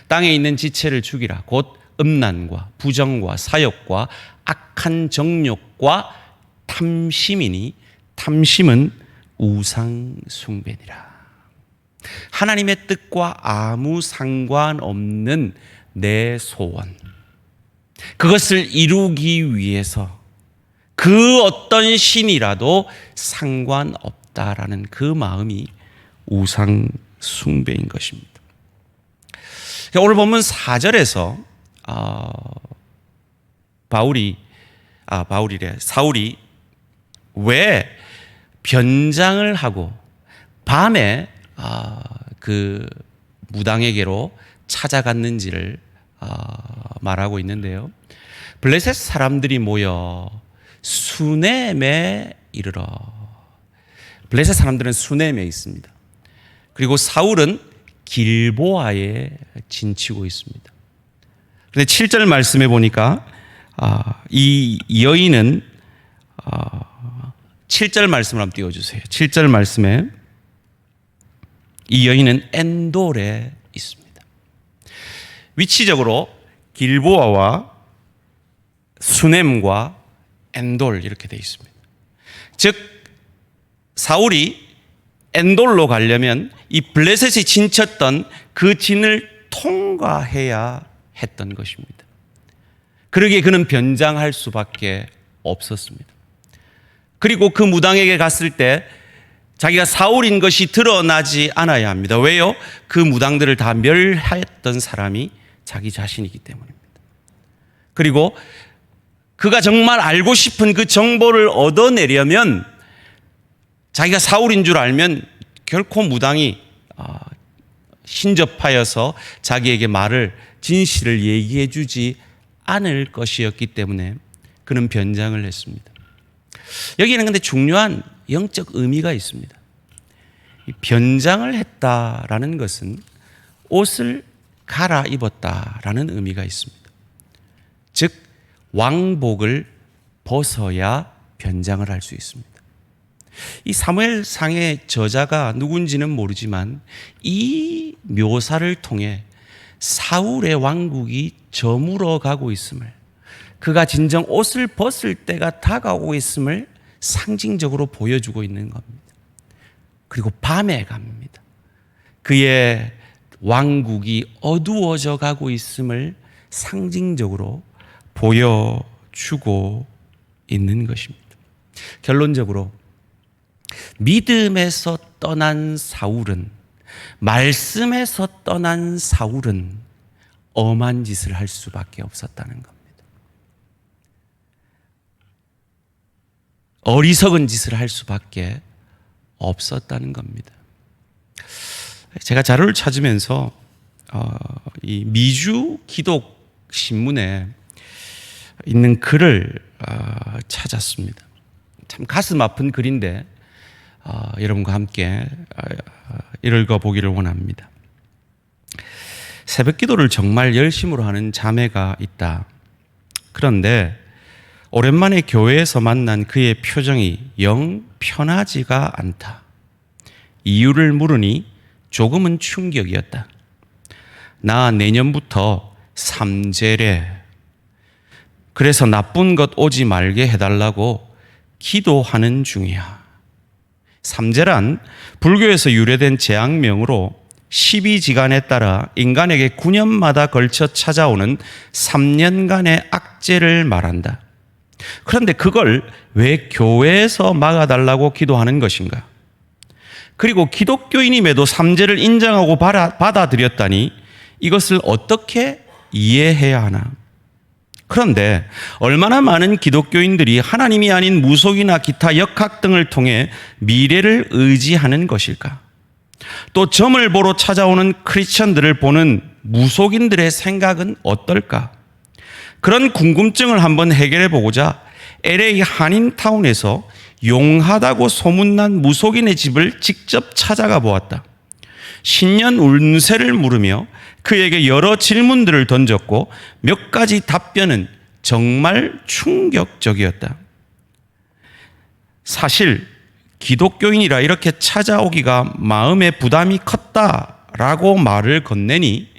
땅에 있는 지체를 죽이라. 곧 음란과 부정과 사욕과 악한 정욕과 탐심이니 탐심은 우상 숭배니라. 하나님의 뜻과 아무 상관없는 내 소원, 그것을 이루기 위해서 그 어떤 신이라도 상관없다라는 그 마음이 우상 숭배인 것입니다. 오늘 본문 4절에서 사울이 왜 변장을 하고 밤에 그 무당에게로 찾아갔는지를 말하고 있는데요. 블레셋 사람들이 모여 수넴에 이르러. 블레셋 사람들은 수넴에 있습니다. 그리고 사울은 길보아에 진치고 있습니다. 그런데 7절 말씀에 보니까 이 여인은 7절 말씀을 한번 띄워주세요. 7절 말씀에 이 여인은 엔돌에 있습니다. 위치적으로 길보아와 수넴과 엔돌 이렇게 되어 있습니다. 즉 사울이 엔돌로 가려면 이 블레셋이 진쳤던 그 진을 통과해야 했던 것입니다. 그러기에 그는 변장할 수밖에 없었습니다. 그리고 그 무당에게 갔을 때 자기가 사울인 것이 드러나지 않아야 합니다. 왜요? 그 무당들을 다 멸했던 사람이 자기 자신이기 때문입니다. 그리고 그가 정말 알고 싶은 그 정보를 얻어내려면 자기가 사울인 줄 알면 결코 무당이 신접하여서 자기에게 진실을 얘기해 주지 않을 것이었기 때문에 그는 변장을 했습니다. 여기에는 근데 중요한 영적 의미가 있습니다. 변장을 했다라는 것은 옷을 갈아입었다라는 의미가 있습니다. 즉 왕복을 벗어야 변장을 할 수 있습니다. 이 사무엘상의 저자가 누군지는 모르지만 이 묘사를 통해 사울의 왕국이 저물어 가고 있음을, 그가 진정 옷을 벗을 때가 다가오고 있음을 상징적으로 보여주고 있는 겁니다. 그리고 밤에 갑니다. 그의 왕국이 어두워져 가고 있음을 상징적으로 보여주고 있는 것입니다. 결론적으로 믿음에서 떠난 사울은, 말씀에서 떠난 사울은 엄한 짓을 할 수밖에 없었다는 겁니다. 어리석은 짓을 할 수밖에 없었다는 겁니다. 제가 자료를 찾으면서 이 미주 기독 신문에 있는 글을 찾았습니다. 참 가슴 아픈 글인데 여러분과 함께 읽어보기를 원합니다. 새벽 기도를 정말 열심으로 하는 자매가 있다. 그런데 오랜만에 교회에서 만난 그의 표정이 영 편하지가 않다. 이유를 물으니 조금은 충격이었다. 나 내년부터 삼재래. 그래서 나쁜 것 오지 말게 해달라고 기도하는 중이야. 삼재란 불교에서 유래된 제약명으로 12지간에 따라 인간에게 9년마다 걸쳐 찾아오는 3년간의 악재를 말한다. 그런데 그걸 왜 교회에서 막아달라고 기도하는 것인가? 그리고 기독교인임에도 삼재를 인정하고 받아들였다니 이것을 어떻게 이해해야 하나? 그런데 얼마나 많은 기독교인들이 하나님이 아닌 무속이나 기타 역학 등을 통해 미래를 의지하는 것일까? 또 점을 보러 찾아오는 크리스천들을 보는 무속인들의 생각은 어떨까? 그런 궁금증을 한번 해결해 보고자 LA 한인타운에서 용하다고 소문난 무속인의 집을 직접 찾아가 보았다. 신년 운세를 물으며 그에게 여러 질문들을 던졌고 몇 가지 답변은 정말 충격적이었다. 사실 기독교인이라 이렇게 찾아오기가 마음의 부담이 컸다라고 말을 건네니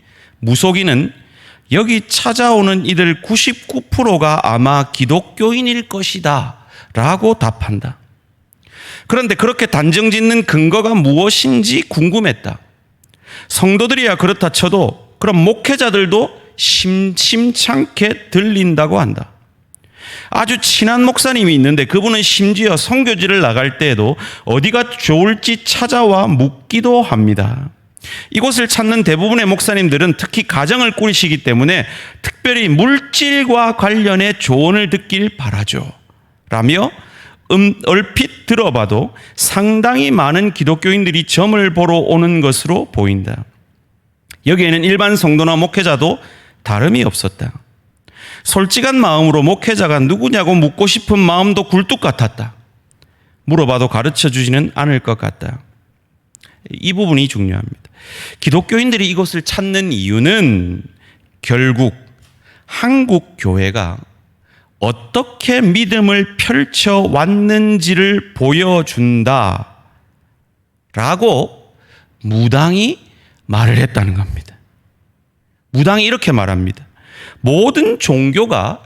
무속인은 여기 찾아오는 이들 99%가 아마 기독교인일 것이다 라고 답한다. 그런데 그렇게 단정 짓는 근거가 무엇인지 궁금했다. 성도들이야 그렇다 쳐도 그럼 목회자들도 심심찮게 들린다고 한다. 아주 친한 목사님이 있는데 그분은 심지어 선교지를 나갈 때에도 어디가 좋을지 찾아와 묻기도 합니다. 이곳을 찾는 대부분의 목사님들은 특히 가정을 꾸리시기 때문에 특별히 물질과 관련해 조언을 듣길 바라죠 라며 얼핏 들어봐도 상당히 많은 기독교인들이 점을 보러 오는 것으로 보인다. 여기에는 일반 성도나 목회자도 다름이 없었다. 솔직한 마음으로 목회자가 누구냐고 묻고 싶은 마음도 굴뚝 같았다. 물어봐도 가르쳐 주지는 않을 것 같다. 이 부분이 중요합니다. 기독교인들이 이것을 찾는 이유는 결국 한국 교회가 어떻게 믿음을 펼쳐왔는지를 보여준다 라고 무당이 말을 했다는 겁니다. 무당이 이렇게 말합니다. 모든 종교가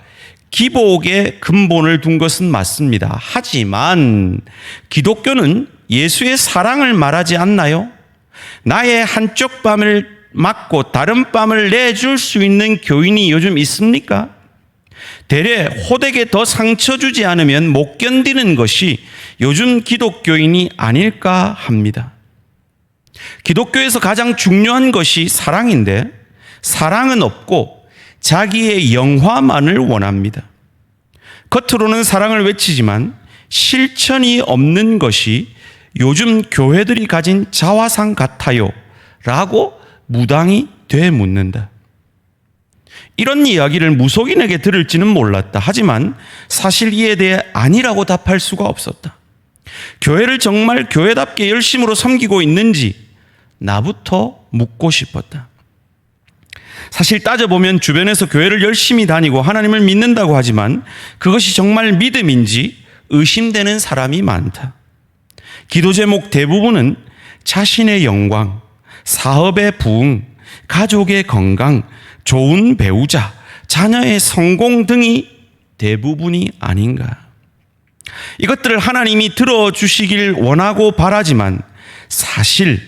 기복의 근본을 둔 것은 맞습니다. 하지만 기독교는 예수의 사랑을 말하지 않나요? 나의 한쪽 뺨을 맞고 다른 뺨을 내줄 수 있는 교인이 요즘 있습니까? 대래 호되게 더 상처 주지 않으면 못 견디는 것이 요즘 기독교인이 아닐까 합니다. 기독교에서 가장 중요한 것이 사랑인데 사랑은 없고 자기의 영화만을 원합니다. 겉으로는 사랑을 외치지만 실천이 없는 것이 요즘 교회들이 가진 자화상 같아요 라고 무당이 되묻는다. 이런 이야기를 무속인에게 들을지는 몰랐다. 하지만 사실 이에 대해 아니라고 답할 수가 없었다. 교회를 정말 교회답게 열심으로 섬기고 있는지 나부터 묻고 싶었다. 사실 따져보면 주변에서 교회를 열심히 다니고 하나님을 믿는다고 하지만 그것이 정말 믿음인지 의심되는 사람이 많다. 기도 제목 대부분은 자신의 영광, 사업의 부흥, 가족의 건강, 좋은 배우자, 자녀의 성공 등이 대부분이 아닌가. 이것들을 하나님이 들어주시길 원하고 바라지만 사실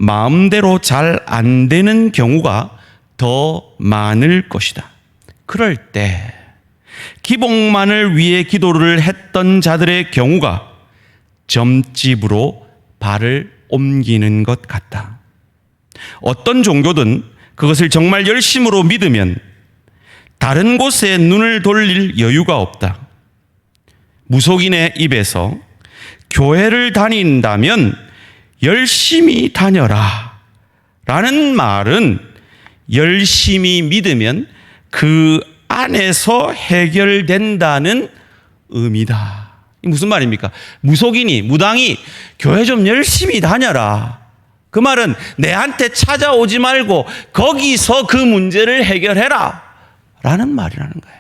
마음대로 잘 안 되는 경우가 더 많을 것이다. 그럴 때 기복만을 위해 기도를 했던 자들의 경우가 점집으로 발을 옮기는 것 같다. 어떤 종교든 그것을 정말 열심으로 믿으면 다른 곳에 눈을 돌릴 여유가 없다. 무속인의 입에서 교회를 다닌다면 열심히 다녀라 라는 말은 열심히 믿으면 그 안에서 해결된다는 의미다. 무슨 말입니까? 무속인이, 무당이 교회 좀 열심히 다녀라. 그 말은 내한테 찾아오지 말고 거기서 그 문제를 해결해라 라는 말이라는 거예요.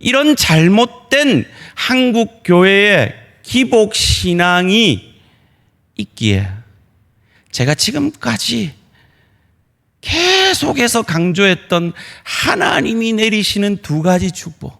이런 잘못된 한국 교회의 기복 신앙이 있기에 제가 지금까지 계속해서 강조했던 하나님이 내리시는 두 가지 축복.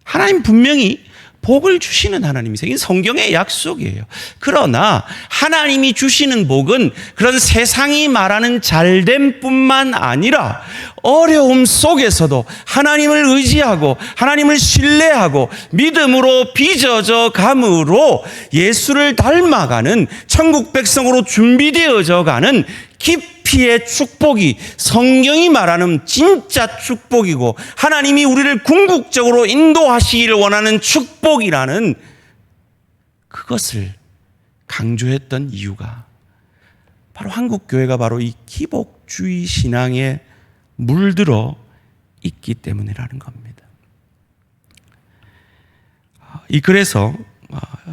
하나님 분명히 복을 주시는 하나님이세요. 이게 성경의 약속이에요. 그러나 하나님이 주시는 복은 그런 세상이 말하는 잘됨뿐만 아니라 어려움 속에서도 하나님을 의지하고 하나님을 신뢰하고 믿음으로 빚어져 감으로 예수를 닮아가는 천국 백성으로 준비되어져 가는 깊이의 축복이 성경이 말하는 진짜 축복이고 하나님이 우리를 궁극적으로 인도하시기를 원하는 축복이라는 그것을 강조했던 이유가 바로 한국 교회가 바로 이 기복주의 신앙에 물들어 있기 때문이라는 겁니다. 이 글에서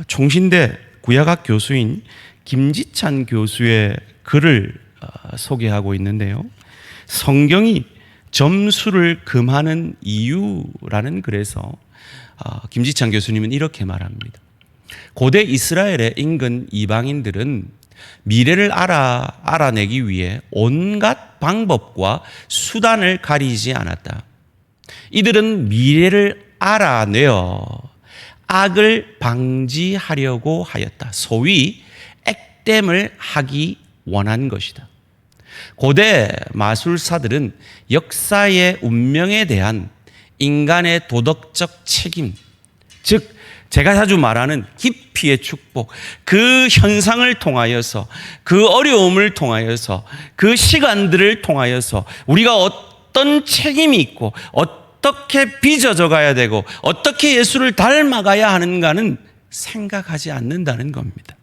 총신대 구야각 교수인 김지찬 교수의 글을 소개하고 있는데요. 성경이 점수를 금하는 이유라는 글에서 김지찬 교수님은 이렇게 말합니다. 고대 이스라엘의 인근 이방인들은 미래를 알아내기 위해 온갖 방법과 수단을 가리지 않았다. 이들은 미래를 알아내어 악을 방지하려고 하였다. 소위 액땜을 하기 원한 것이다. 고대 마술사들은 역사의 운명에 대한 인간의 도덕적 책임, 즉 제가 자주 말하는 깊이의 축복, 그 현상을 통하여서 그 어려움을 통하여서 그 시간들을 통하여서 우리가 어떤 책임이 있고 어떻게 빚어져 가야 되고 어떻게 예수를 닮아가야 하는가는 생각하지 않는다는 겁니다.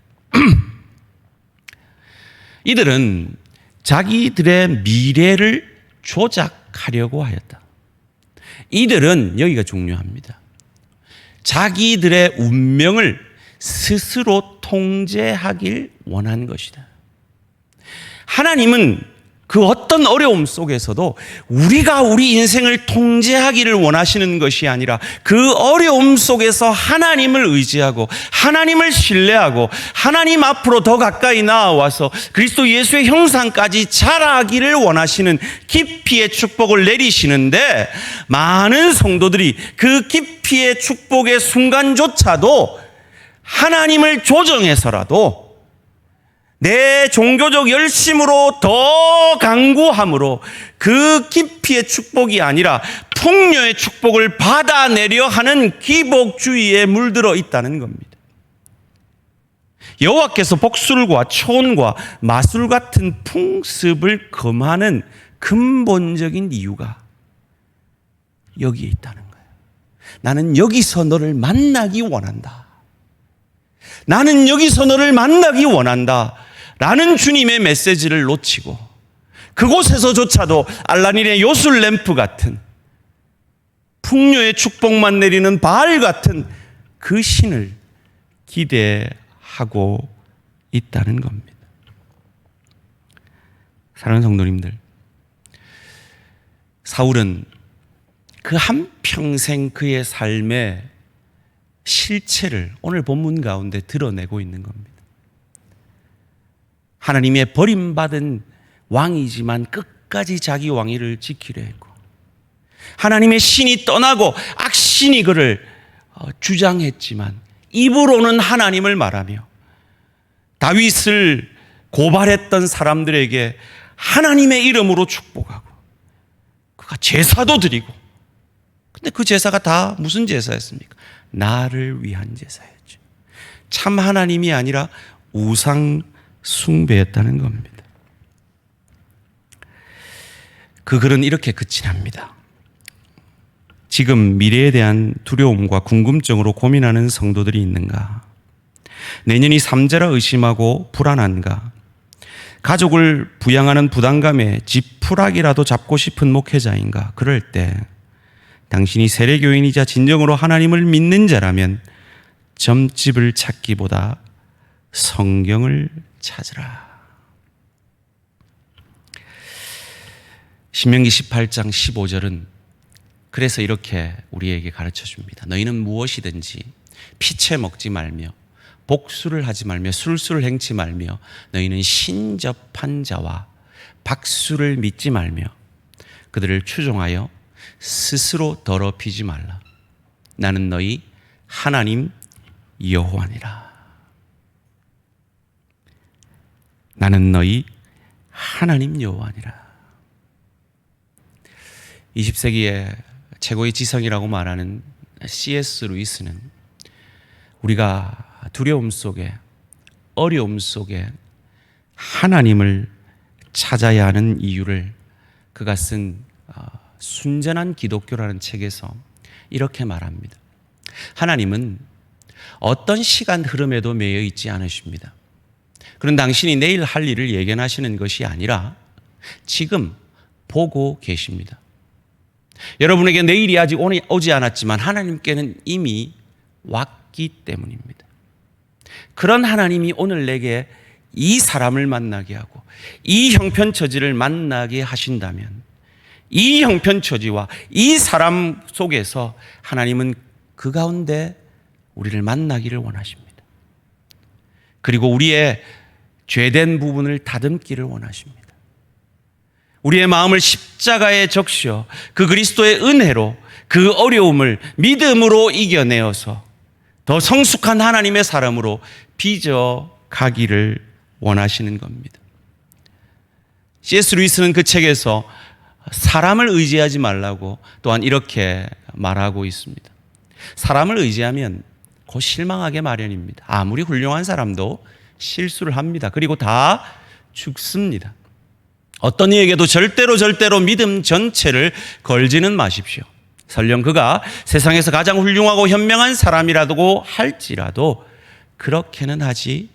이들은 자기들의 미래를 타락하려고 하였다. 이들은 여기가 중요합니다. 자기들의 운명을 스스로 통제하길 원한 것이다. 하나님은 그 어떤 어려움 속에서도 우리가 우리 인생을 통제하기를 원하시는 것이 아니라 그 어려움 속에서 하나님을 의지하고 하나님을 신뢰하고 하나님 앞으로 더 가까이 나아와서 그리스도 예수의 형상까지 자라기를 원하시는 깊이의 축복을 내리시는데, 많은 성도들이 그 깊이의 축복의 순간조차도 하나님을 조정해서라도 내 종교적 열심으로 더 강구함으로 그 깊이의 축복이 아니라 풍요의 축복을 받아내려 하는 기복주의에 물들어 있다는 겁니다. 여호와께서 복술과 초혼과 마술 같은 풍습을 금하는 근본적인 이유가 여기에 있다는 거예요. 나는 여기서 너를 만나기 원한다. 나는 여기서 너를 만나기 원한다. 라는 주님의 메시지를 놓치고 그곳에서조차도 알라닌의 요술 램프 같은 풍요의 축복만 내리는 바알 같은 그 신을 기대하고 있다는 겁니다. 사랑하는 성도님들, 사울은 그 한평생 그의 삶의 실체를 오늘 본문 가운데 드러내고 있는 겁니다. 하나님의 버림받은 왕이지만 끝까지 자기 왕위를 지키려 했고, 하나님의 신이 떠나고 악신이 그를 주장했지만 입으로는 하나님을 말하며 다윗을 고발했던 사람들에게 하나님의 이름으로 축복하고 그가 제사도 드리고, 근데 그 제사가 다 무슨 제사였습니까? 나를 위한 제사였죠. 참 하나님이 아니라 우상 숭배했다는 겁니다. 그 글은 이렇게 끝이 납니다. 지금 미래에 대한 두려움과 궁금증으로 고민하는 성도들이 있는가? 내년이 삼재라 의심하고 불안한가? 가족을 부양하는 부담감에 지푸라기라도 잡고 싶은 목회자인가? 그럴 때 당신이 세례교인이자 진정으로 하나님을 믿는 자라면 점집을 찾기보다 성경을 찾으라. 신명기 18장 15절은 그래서 이렇게 우리에게 가르쳐 줍니다. 너희는 무엇이든지 피채 먹지 말며 복수를 하지 말며 술수를 행치 말며 너희는 신접한 자와 박수를 믿지 말며 그들을 추종하여 스스로 더럽히지 말라. 나는 너희 하나님 여호와니라. 나는 너희 하나님 여호와니라. 20세기의 최고의 지성이라고 말하는 C.S. 루이스는 우리가 두려움 속에, 어려움 속에 하나님을 찾아야 하는 이유를 그가 쓴 순전한 기독교라는 책에서 이렇게 말합니다. 하나님은 어떤 시간 흐름에도 매여 있지 않으십니다. 그런 당신이 내일 할 일을 예견하시는 것이 아니라 지금 보고 계십니다. 여러분에게 내일이 아직 오지 않았지만 하나님께는 이미 왔기 때문입니다. 그런 하나님이 오늘 내게 이 사람을 만나게 하고 이 형편처지를 만나게 하신다면 이 형편처지와 이 사람 속에서 하나님은 그 가운데 우리를 만나기를 원하십니다. 그리고 우리의 죄된 부분을 다듬기를 원하십니다. 우리의 마음을 십자가에 적셔 그 그리스도의 은혜로 그 어려움을 믿음으로 이겨내어서 더 성숙한 하나님의 사람으로 빚어 가기를 원하시는 겁니다. C.S. 루이스는 그 책에서 사람을 의지하지 말라고 또한 이렇게 말하고 있습니다. 사람을 의지하면 곧 실망하게 마련입니다. 아무리 훌륭한 사람도 실수를 합니다. 그리고 다 죽습니다. 어떤 이에게도 절대로 믿음 전체를 걸지는 마십시오. 설령 그가 세상에서 가장 훌륭하고 현명한 사람이라고 할지라도 그렇게는 하지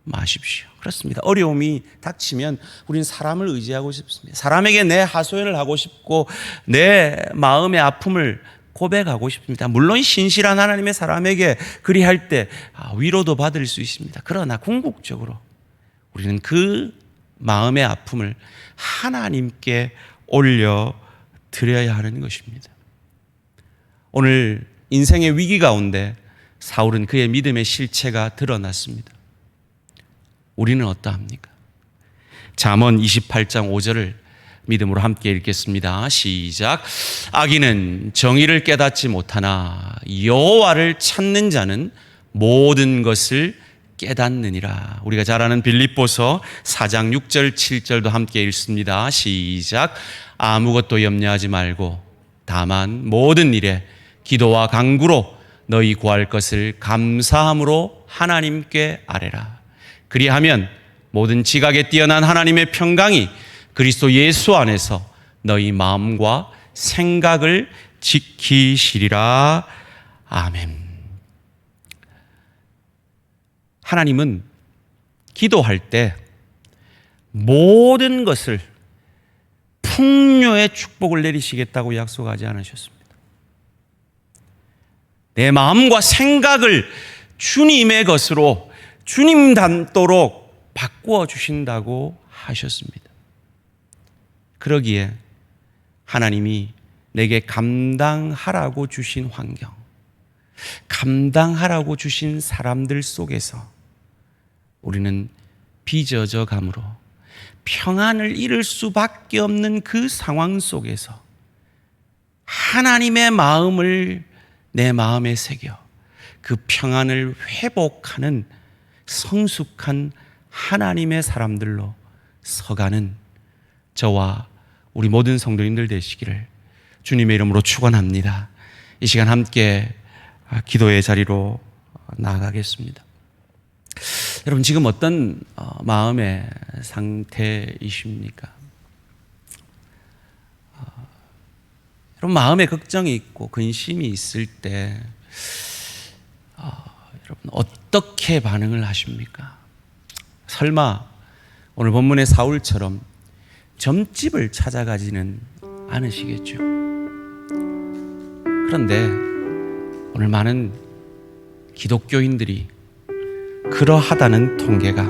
마십시오. 그렇습니다. 어려움이 닥치면 우린 사람을 의지하고 싶습니다. 사람에게 내 하소연을 하고 싶고 내 마음의 아픔을 고백하고 싶습니다. 물론 신실한 하나님의 사람에게 그리할 때 위로도 받을 수 있습니다. 그러나 궁극적으로 우리는 그 마음의 아픔을 하나님께 올려드려야 하는 것입니다. 오늘 인생의 위기 가운데 사울은 그의 믿음의 실체가 드러났습니다. 우리는 어떠합니까? 잠언 28장 5절을 믿음으로 함께 읽겠습니다. 시작. 악인은 정의를 깨닫지 못하나 여호와를 찾는 자는 모든 것을 깨닫느니라. 우리가 잘 아는 빌립보서 4장 6절 7절도 함께 읽습니다. 시작. 아무것도 염려하지 말고 다만 모든 일에 기도와 간구로 너희 구할 것을 감사함으로 하나님께 아뢰라. 그리하면 모든 지각에 뛰어난 하나님의 평강이 그리스도 예수 안에서 너희 마음과 생각을 지키시리라. 아멘. 하나님은 기도할 때 모든 것을 풍요의 축복을 내리시겠다고 약속하지 않으셨습니다. 내 마음과 생각을 주님의 것으로 주님 닮도록 바꾸어 주신다고 하셨습니다. 그러기에 하나님이 내게 감당하라고 주신 환경, 감당하라고 주신 사람들 속에서 우리는 빚어져 감으로 평안을 잃을 수밖에 없는 그 상황 속에서 하나님의 마음을 내 마음에 새겨 그 평안을 회복하는 성숙한 하나님의 사람들로 서가는 저와 우리 모든 성도님들 되시기를 주님의 이름으로 축원합니다. 이 시간 함께 기도의 자리로 나아가겠습니다. 여러분 지금 어떤 마음의 상태이십니까? 여러분 마음에 걱정이 있고 근심이 있을 때 여러분 어떻게 반응을 하십니까? 설마 오늘 본문의 사울처럼 점집을 찾아가지는 않으시겠죠? 그런데 오늘 많은 기독교인들이 그러하다는 통계가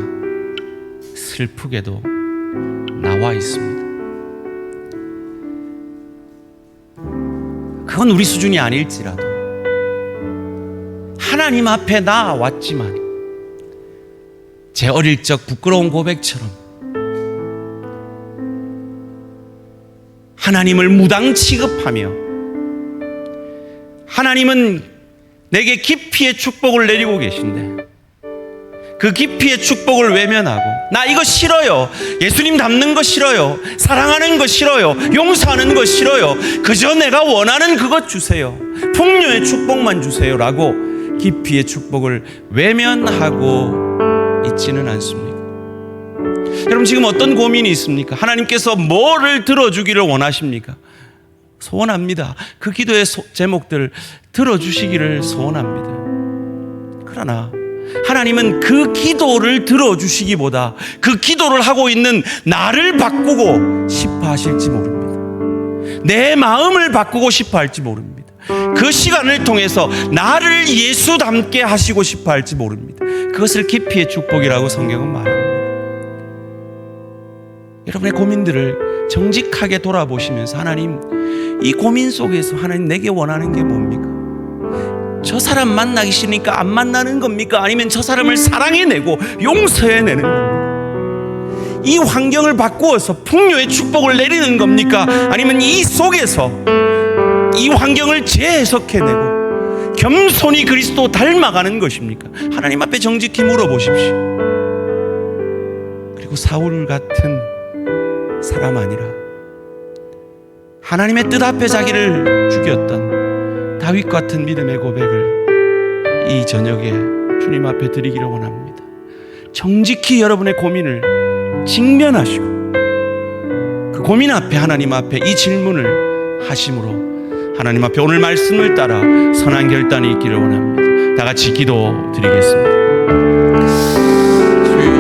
슬프게도 나와 있습니다. 그건 우리 수준이 아닐지라도 하나님 앞에 나왔지만 제 어릴 적 부끄러운 고백처럼 하나님을 무당 취급하며 하나님은 내게 깊이의 축복을 내리고 계신데 그 깊이의 축복을 외면하고 나 이거 싫어요, 예수님 닮는 거 싫어요, 사랑하는 거 싫어요, 용서하는 거 싫어요, 그저 내가 원하는 그것 주세요, 풍요의 축복만 주세요 라고 깊이의 축복을 외면하고 있지는 않습니까? 여러분 지금 어떤 고민이 있습니까? 하나님께서 뭐를 들어주기를 원하십니까? 소원합니다. 그 기도의 제목들 들어주시기를 소원합니다. 그러나 하나님은 그 기도를 들어주시기보다 그 기도를 하고 있는 나를 바꾸고 싶어 하실지 모릅니다. 내 마음을 바꾸고 싶어 할지 모릅니다. 그 시간을 통해서 나를 예수 닮게 하시고 싶어 할지 모릅니다. 그것을 깊이의 축복이라고 성경은 말합니다. 여러분의 고민들을 정직하게 돌아보시면서 하나님, 이 고민 속에서 하나님 내게 원하는 게 뭡니까? 저 사람 만나기 싫으니까 안 만나는 겁니까? 아니면 저 사람을 사랑해내고 용서해내는 겁니까? 이 환경을 바꾸어서 풍요의 축복을 내리는 겁니까? 아니면 이 속에서 이 환경을 재해석해내고 겸손히 그리스도 닮아가는 것입니까? 하나님 앞에 정직히 물어보십시오. 그리고 사울 같은 사람 아니라 하나님의 뜻 앞에 자기를 죽였던 다윗 같은 믿음의 고백을 이 저녁에 주님 앞에 드리기를 원합니다. 정직히 여러분의 고민을 직면하시고 그 고민 앞에 하나님 앞에 이 질문을 하심으로 하나님 앞에 오늘 말씀을 따라 선한 결단이 있기를 원합니다. 다 같이 기도 드리겠습니다. 주여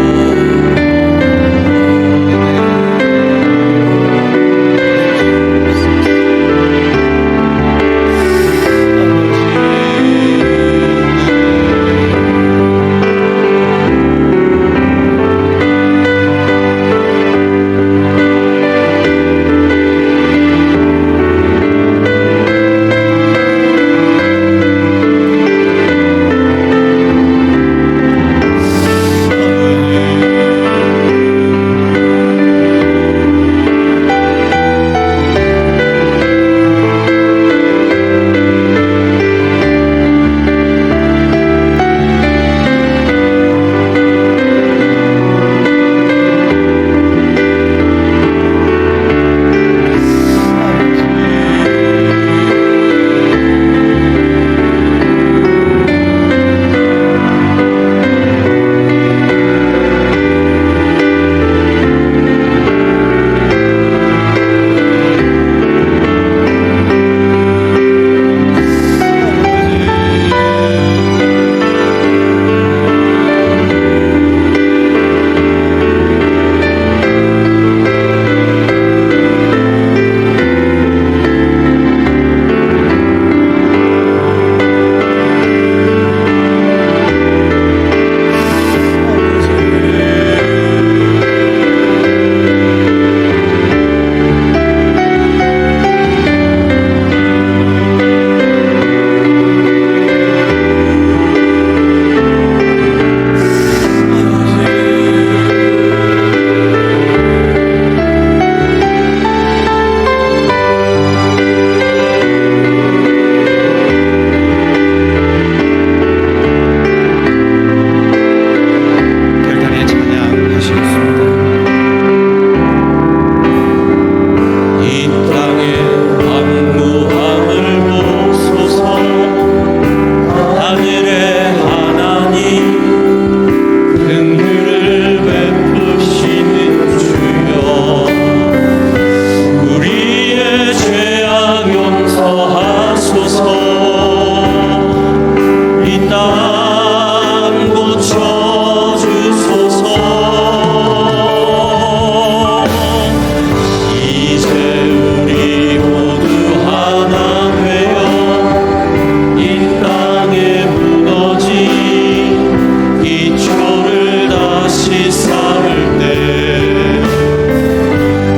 다시 쌓을 때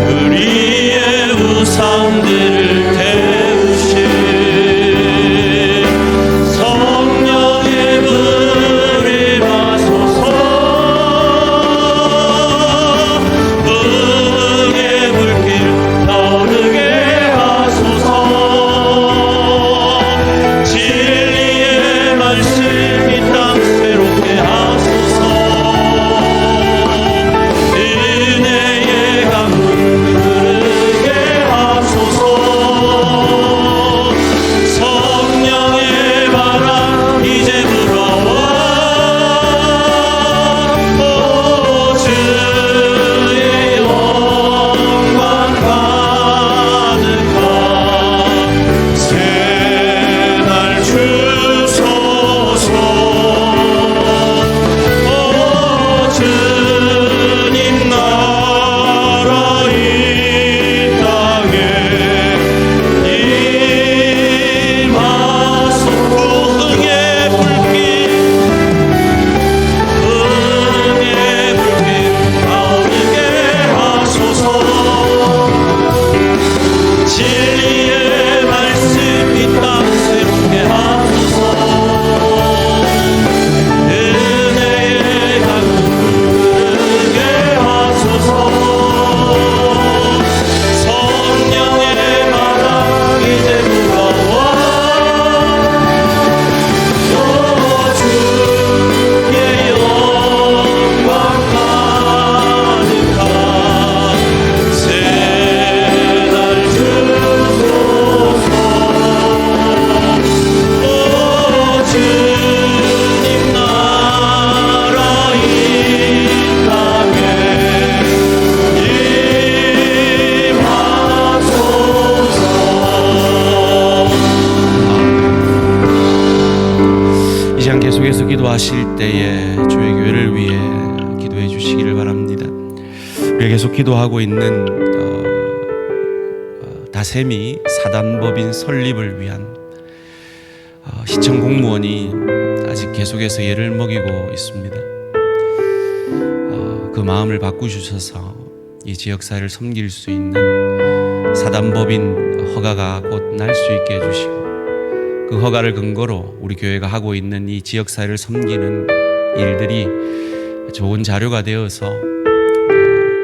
우리의 우상들을 태우신 성령의 불이 마소서. 응의 불길 타오르게 하소서. 진리의 말씀 이 땅 새롭게 하소서. 은혜의 강물 흐르게 하소서. 성령의 바람 이제 불어와. 오 주의 영광 가득한 새날 주소서. 오 주님 나라 이 땅에 임하소서. 응의 불길 타오르게 하소서. 진리의 말씀 이 땅 새롭게 하소서. 은혜의 강물 흐르게 하소서. 성령의 바람 이제 불어와. 오 주의 영광 가득한 새날 주소서. 오 주님 나라 이 땅에 임하소서. 이 시간 계속해서 기도하실 때에 주의 교회를 위해 기도해 주시기를 바랍니다. 우리가 계속 기도하고 있는 다세미 사단법인 설립을 위한 시청 공무원이 아직 계속해서 예를 먹이고 있습니다. 그 마음을 바꾸주셔서 이 지역사회를 섬길 수 있는 사단법인 허가가 곧 날 수 있게 해주시고, 그 허가를 근거로 우리 교회가 하고 있는 이 지역사회를 섬기는 일들이 좋은 자료가 되어서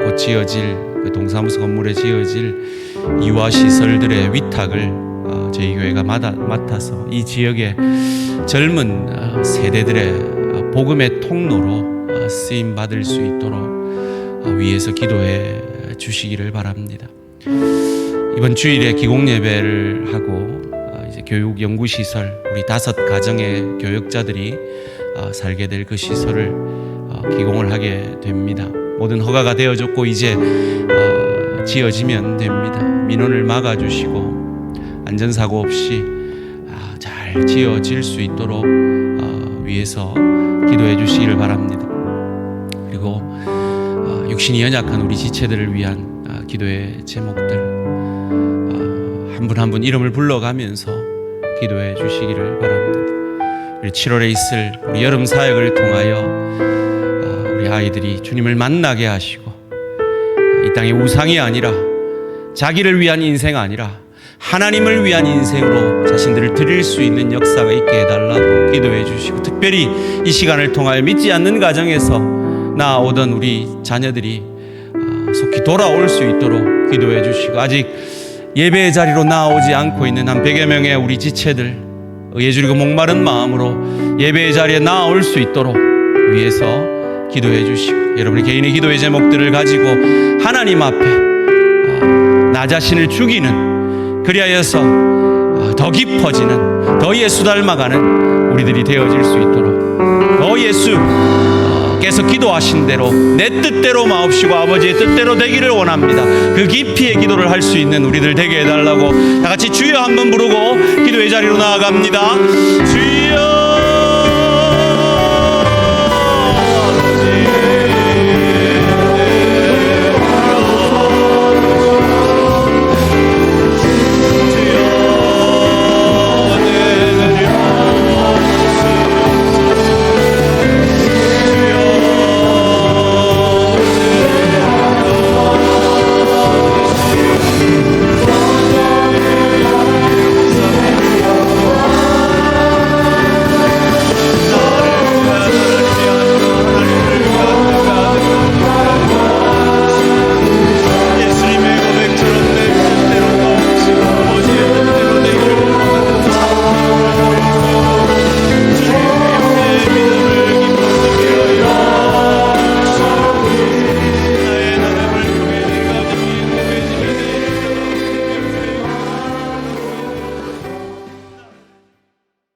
곧 지어질 그 동사무소 건물에 지어질 유아시설들의 위탁을 저희 교회가 맡아서 이 지역의 젊은 세대들의 복음의 통로로 쓰임 받을 수 있도록 위에서 기도해 주시기를 바랍니다. 이번 주일에 기공 예배를 하고 이제 교육 연구 시설, 우리 5 가정의 교역자들이 살게 될 그 시설을 기공을 하게 됩니다. 모든 허가가 되어졌고 이제 지어지면 됩니다. 민원을 막아주시고 안전사고 없이 잘 지어질 수 있도록 위해서 기도해 주시기를 바랍니다. 그리고 육신이 연약한 우리 지체들을 위한 기도의 제목들 한 분 한 분 이름을 불러가면서 기도해 주시기를 바랍니다. 우리 7월에 있을 우리 여름 사역을 통하여 우리 아이들이 주님을 만나게 하시고 이 땅의 우상이 아니라 자기를 위한 인생 아니라 하나님을 위한 인생으로 자신들을 드릴 수 있는 역사가 있게 해달라고 기도해 주시고, 특별히 이 시간을 통하여 믿지 않는 가정에서 나아오던 우리 자녀들이 속히 돌아올 수 있도록 기도해 주시고, 아직 예배의 자리로 나오지 않고 있는 한 100여 명의 우리 지체들 예주리고 목마른 마음으로 예배의 자리에 나올 수 있도록 위해서 기도해 주시고, 여러분의 개인의 기도의 제목들을 가지고 하나님 앞에 나 자신을 죽이는, 그리하여서 더 깊어지는, 더 예수 닮아가는 우리들이 되어질 수 있도록 더 예수께서 기도하신 대로 내 뜻대로 마옵시고 아버지의 뜻대로 되기를 원합니다. 그 깊이의 기도를 할 수 있는 우리들 되게 해달라고 다 같이 주여 한번 부르고 기도의 자리로 나아갑니다. 주여.